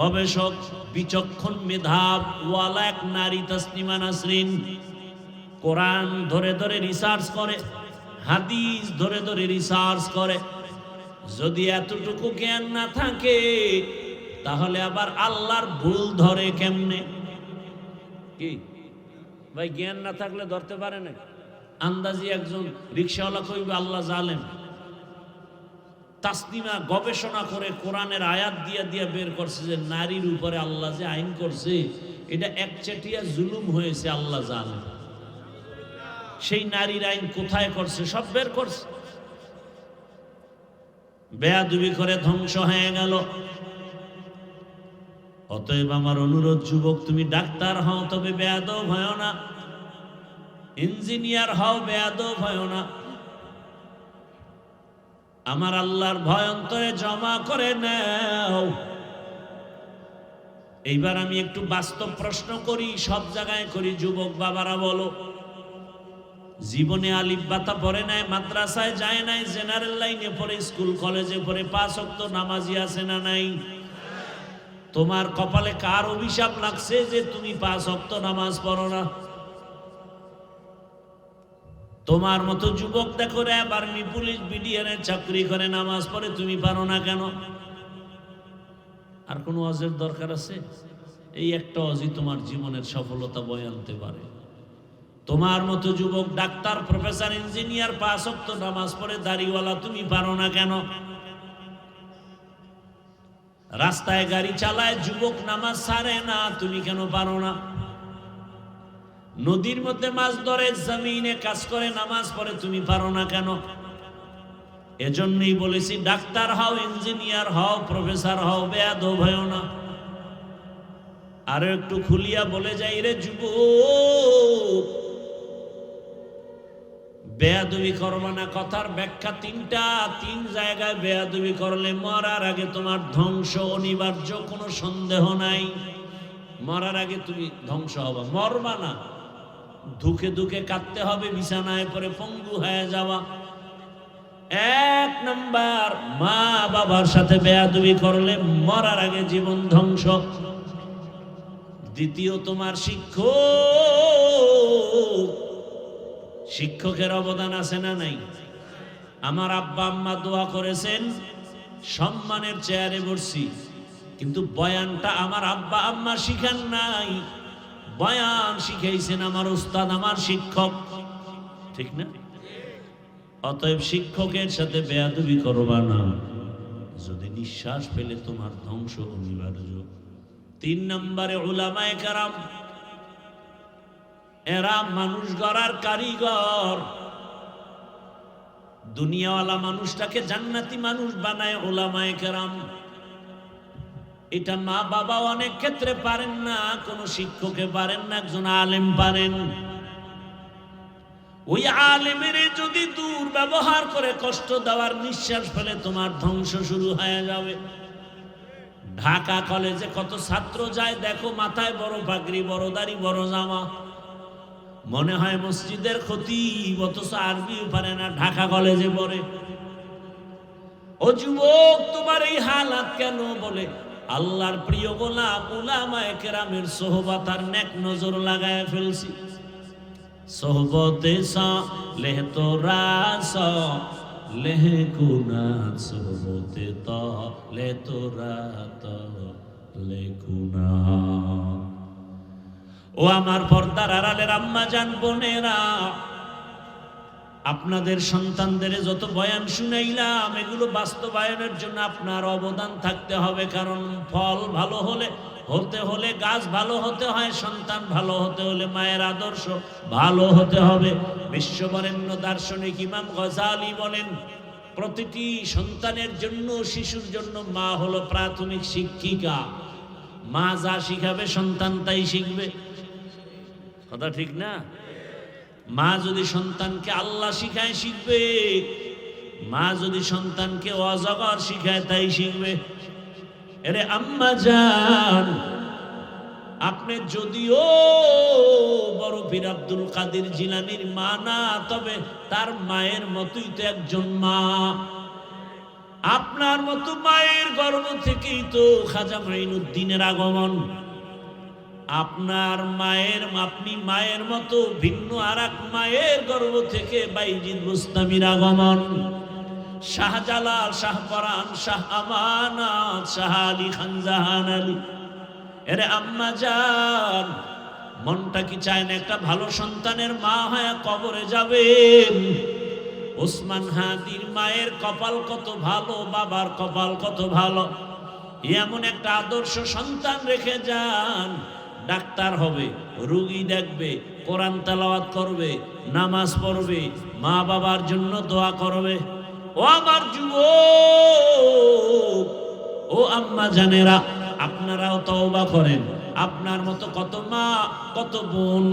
[SPEAKER 1] গবেষক, বিচক্ষণ মেধাব ওয়ালা এক নারী তাসলিমা নাসরিন। কোরআন ধরে ধরে রিসার্চ করে, হাদিস ধরে ধরে রিসার্চ করে। যদি এতটুকু জ্ঞান না থাকে, তাহলে আবার আল্লাহর ভুল ধরে কেমনে? কি ভাই, জ্ঞান না থাকলে ধরতে পারে না? আন্দাজি একজন রিকশাওয়ালা কইবে আল্লাহ জালেম। তাসলিমা গবেষণা করে কোরআনের আয়াত দিয়া দিয়া বের করছে যে নারীর উপরে আল্লাহ যে আইন করছে, এটা একচেটিয়া জুলুম হয়েছে, আল্লাহ জালেম। সেই নারীর আইন কোথায় করছে সব বের করছে। বেয়াদবি করে ধ্বংস হয়ে গেল। অতএব আমার অনুরোধ, যুবক, তুমি ডাক্তার হও, তবে বেয়াদব হয় না। ইঞ্জিনিয়ার হও, বেয়াদব হয় না। আমার আল্লাহর ভয় অন্তরে জমা করে নাও। এইবার আমি একটু বাস্তব প্রশ্ন করি, সব জায়গায় করি, যুবক বাবারা বলো, জীবনে আলিফ বাতা পড়ে নাই, মাদ্রাসায় যায় নাই, জেনারেল লাইনে পড়ে, স্কুল কলেজে পড়ে, 5 ওয়াক্ত নামাজি আছে না নাই? তোমার কপালে কার অভিশাপ লাগছে যে তুমি 5 ওয়াক্ত নামাজ পড়ো না? তোমার মতো যুবক দেখো রে, আর্মি, পুলিশ, বিডিআর চাকরি করে, নামাজ পড়ে, তুমি পারো না কেন? আর কোনো ওয়াজের দরকার আছে? এই একটা ওয়াজই তোমার জীবনের সফলতা বয়ে আনতে পারে। তোমার মতো যুবক ডাক্তার, প্রফেসর, ইঞ্জিনিয়ার, 5 ওয়াক্ত নামাজ পড়ে, দাড়িওয়ালা, তুমি পারো না কেন? রাস্তায় গাড়ি চালায় যুবক, নামাজ ছাড়ে না, তুমি কেন পারো না? নদীর মধ্যে মাছ ধরে, জমিনে কাজ করে, নামাজ পড়ে, তুমি পারো না কেন? এজন্যই বলেছি, ডাক্তার হও, ইঞ্জিনিয়ার হও, প্রফেসর হও, বেয়াদব হও না। আরো একটু খুলিয়া বলে যাই রে যুবক, বেয়াদবি করবা না। কথার ব্যাখ্যা 3টা, 3 জায়গায় বেয়াদবি করলে মরার আগে তোমার ধ্বংস অনিবার্য, কোনো সন্দেহ নাই। মরার আগে তুমি ধ্বংস হবা, মরবা না, দুঃখে দুঃখে কাঁদতে হবে, বিছানায় পরে পঙ্গু হয়ে যাওয়া। 1 নাম্বার, মা বাবার সাথে বেয়াদবি করলে মরার আগে জীবন ধ্বংস। দ্বিতীয়, তোমার শিক্ষকের অবদান আছে না নাই? আমার আব্বা আম্মা দোয়া করেছেন, সম্মানের চেয়ারে বসছি, কিন্তু বয়ানটা আমার আব্বা আম্মা শিখান নাই, বয়ান শিখাইছেন আমার উস্তাদ, আমার শিক্ষক, ঠিক না? অতএব শিক্ষকের সাথে বেয়াদবি করবা না, যদি নিঃশ্বাস ফেলে তোমার ধ্বংস অনিবার্য। 3 নম্বরে, উলামায়ে কেরাম, এরা মানুষ গড়ার কারিগর। দুনিয়াওয়ালা মানুষটাকে জান্নাতি মানুষ বানায় উলামায়ে কেরাম। এটা মা বাবা অনেক ক্ষেত্রে পারেন না, কোন শিক্ষকে পারেন না, একজন আলেম পারেন। ওই আলেমের যদি দুর্ব্যবহার করে, কষ্ট দেওয়ার, নিঃশ্বাস ফেলে, তোমার ধ্বংস শুরু হয়ে যাবে। ঢাকা কলেজে কত ছাত্র যায় দেখো, মাথায় বড় পাগড়ি, বড় দাড়ি, বড় জামা, মনে হয় মসজিদের খতিব, অথচ আরবিও পারে না, ঢাকা কলেজে পড়ে। ও যুবক, তোমার এই হালাত কেন? বলে আল্লাহর প্রিয় গোলাম উলামায়ে কেরামের সোহবত আর নেক নজর লাগায় ফেলছি। সোহবতে সালেহ তোরা সালেহ কুনাত, সোহবতে তালে তোরা তালে কুনাত। ও আমার পর্দার আড়ালের আম্মা জান, বোনেরা, আপনাদের সন্তানদের যত বয়ান শুনাইলাম, এগুলো বাস্তবায়নের জন্য আপনার অবদান থাকতে হবে। কারণ ফল ভালো হতে হলে গাছ ভালো হতে হয়, সন্তান ভালো হতে হলে মায়ের আদর্শ ভালো হতে হবে। বিশ্ববরেণ্য দার্শনিক ইমাম গজালি বলেন, প্রতিটি সন্তানের জন্য, শিশুর জন্য মা হলো প্রাথমিক শিক্ষিকা। মা যা শিখাবে সন্তান তাই শিখবে, কথা ঠিক না? মা যদি সন্তানকে আল্লাহ শিখায় শিখবে, মা যদি সন্তানকে অজগর শিখায় তাই শিখবে। এরে আম্মা জান, আপনি যদিও বড় পীর আব্দুল কাদের জিলানীর মা না, তবে তার মায়ের মতোই তো একজন মা। আপনার মতো মায়ের গর্ভ থেকেই তো খাজা মাইনুদ্দিনের আগমন। আপনার মায়ের, আপনি মায়ের মতো ভিন্ন আর এক মায়ের গর্ভ থেকে বাইজিদ বুস্তামির আগমন। শাহজালাল, শাহপরান, শাহ আমানত, শাহ আলী খান জাহান আলী। এরে আম্মা জান, মনটা কি চায় না একটা ভালো সন্তানের মা হয়ে কবরে যাবেন? ওসমান হাদির মায়ের কপাল কত ভালো, বাবার কপাল কত ভালো, এমন একটা আদর্শ সন্তান রেখে যান। ডাক্তার হবে, রোগী দেখবে, কোরআন তেলাওয়াত করবে, নামাজ পড়বে, মা বাবার জন্য দোয়া করবে। ও আমার যুবক, ও আম্মা জানেরা, আপনারাও তওবা করেন। আপনার মতো কত মা, কত বোন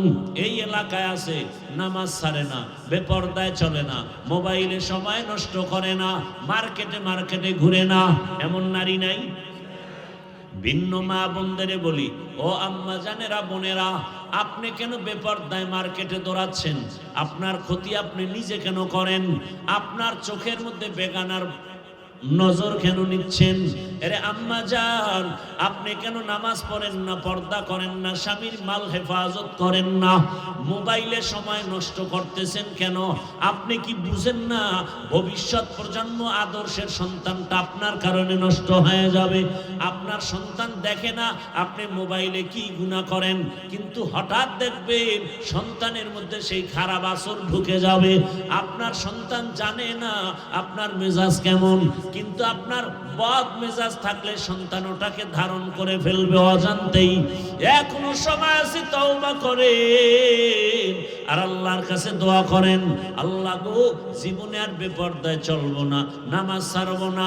[SPEAKER 1] এই এলাকায় আছে, নামাজ ছাড়ে না, বেপরদায় চলে না, মোবাইলে সময় নষ্ট করে না, মার্কেটে ঘুরে না, এমন নারী নাই? ভিন্ন মা বোনদের বলি, ও আম্মা জানেরা, বোনেরা, আপনি কেন বেপরদায় মার্কেটে দৌড়াচ্ছেন? আপনার ক্ষতি আপনি নিজে কেন করেন? আপনার চোখের মধ্যে বেগানার নজর কেন নিচ্ছেন? আরে আম্মা জান, আপনি কেন নামাজ পড়েন না, পর্দা করেন না, স্বামীর মাল হেফাজত করেন না, মোবাইলে সময় নষ্ট করতেছেন কেন? আপনি কি বুঝেন না ভবিষ্যৎ প্রজন্ম আদর্শের সন্তানটা আপনার কারণে নষ্ট হয়ে যাবে? আপনার সন্তান দেখে না আপনি মোবাইলে কি গুনাহ করেন, কিন্তু হঠাৎ দেখবেন সন্তানের মধ্যে সেই খারাপ আসর ঢুকে যাবে। আপনার সন্তান জানে না আপনার মেজাজ কেমন, কিন্তু আপনার বদ মেজাজ থাকলে সন্তান ওটাকে ধারণ করে ফেলবে অজান্তেই। এখনো সময় আছে, তওবা করেন আর আল্লাহর কাছে দোয়া করেন, আল্লাহ গো, জীবনে আর বেপরদায় চলবো না, নামাজ ছাড়বো না,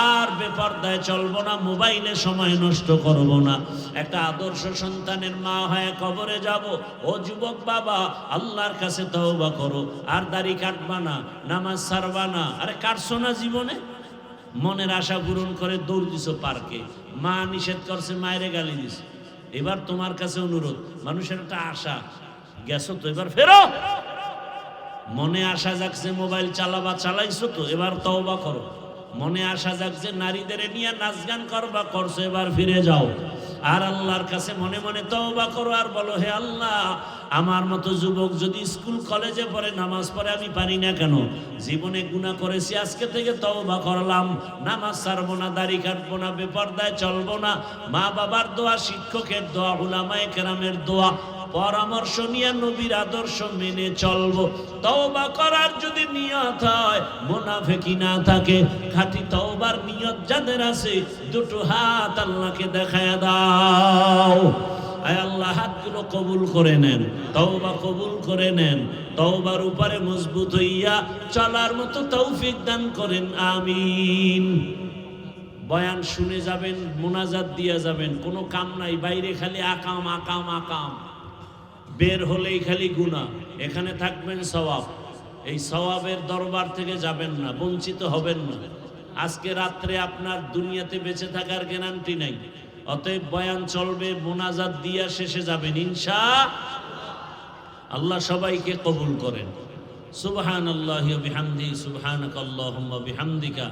[SPEAKER 1] আর বেপরদায় চলবো না, মোবাইলে সময় নষ্ট করব না, একটা আদর্শ সন্তানের মা হয়ে কবরে যাব। ও যুবক বাবা, আল্লাহর কাছে তওবা করো, আর দাড়ি কাটবা না, নামাজ ছাড়বা না। আরে কাটছো না জীবনে? মনের আশা পূরণ করে দৌড় দিছো পার্কে, মা নিষেধ করছে, মায়েরে গালি দিছে। এবার তোমার কাছে অনুরোধ, মানুষের একটা আশা, গেছো তো, এবার ফেরো। মনে আশা জাগছে মোবাইল চালাবা, চালাইছো তো, এবার তওবা করো। মনে আশা জাগছে নারীদের নিয়ে নাচ গান করবা, করছো, এবার ফিরে যাও। আর আল্লাহর কাছে মনে মনে তওবা করো আর বলো, হে আল্লাহ, আমার মতো যুবক যদি স্কুল কলেজে পড়ে, নামাজ পড়ে, আমি পারি না কেন? জীবনে গুনাহ করেছি, আজকে থেকে তওবা করলাম, নামাজ ছাড়বো না, দাড়ি কাটবো না, বেপরদায় চলবো না। মা বাবার দোয়া, শিক্ষকের দোয়া, উলামায়ে কেরামের দোয়া, পরামর্শ নিয়ে নবীর আদর্শ মেনে চলবো। তওবা করার যদি নিয়ত হয়, মুনাফিকি না থাকে, খাঁটি তওবার নিয়ত যাদের আছে, দুটো হাত আল্লাহকে দেখায় দাও। আয় আল্লাহ, হাতগুলো কবুল করে নেন, তওবা কবুল করে নেন, তওবার উপরে মজবুত হইয়া চলার মতো তৌফিক দান করেন, আমিন। বয়ান শুনে যাবেন, মোনাজাত দিয়ে যাবেন, কোনো কাম নাই, বাইরে খালি আকাম আকাম আকাম, বের হলেই খালি গুনাহ, এখানে থাকবেন সওয়াব। এই সওয়াবের দরবার থেকে যাবেন না, বঞ্চিত হবেন না। আজকে রাত্রে আপনার দুনিয়াতে বেঁচে থাকার গ্যারান্টি নাই, অতএব বয়ান চলবে, মোনাজাত দিয়া শেষে যাবেন ইনশাআল্লাহ। সবাইকে কবুল করেন। সুবহানাল্লাহি ওয়া বিহামদিহি, সুবহানাকাল্লাহুম্মা বিহামদিকা।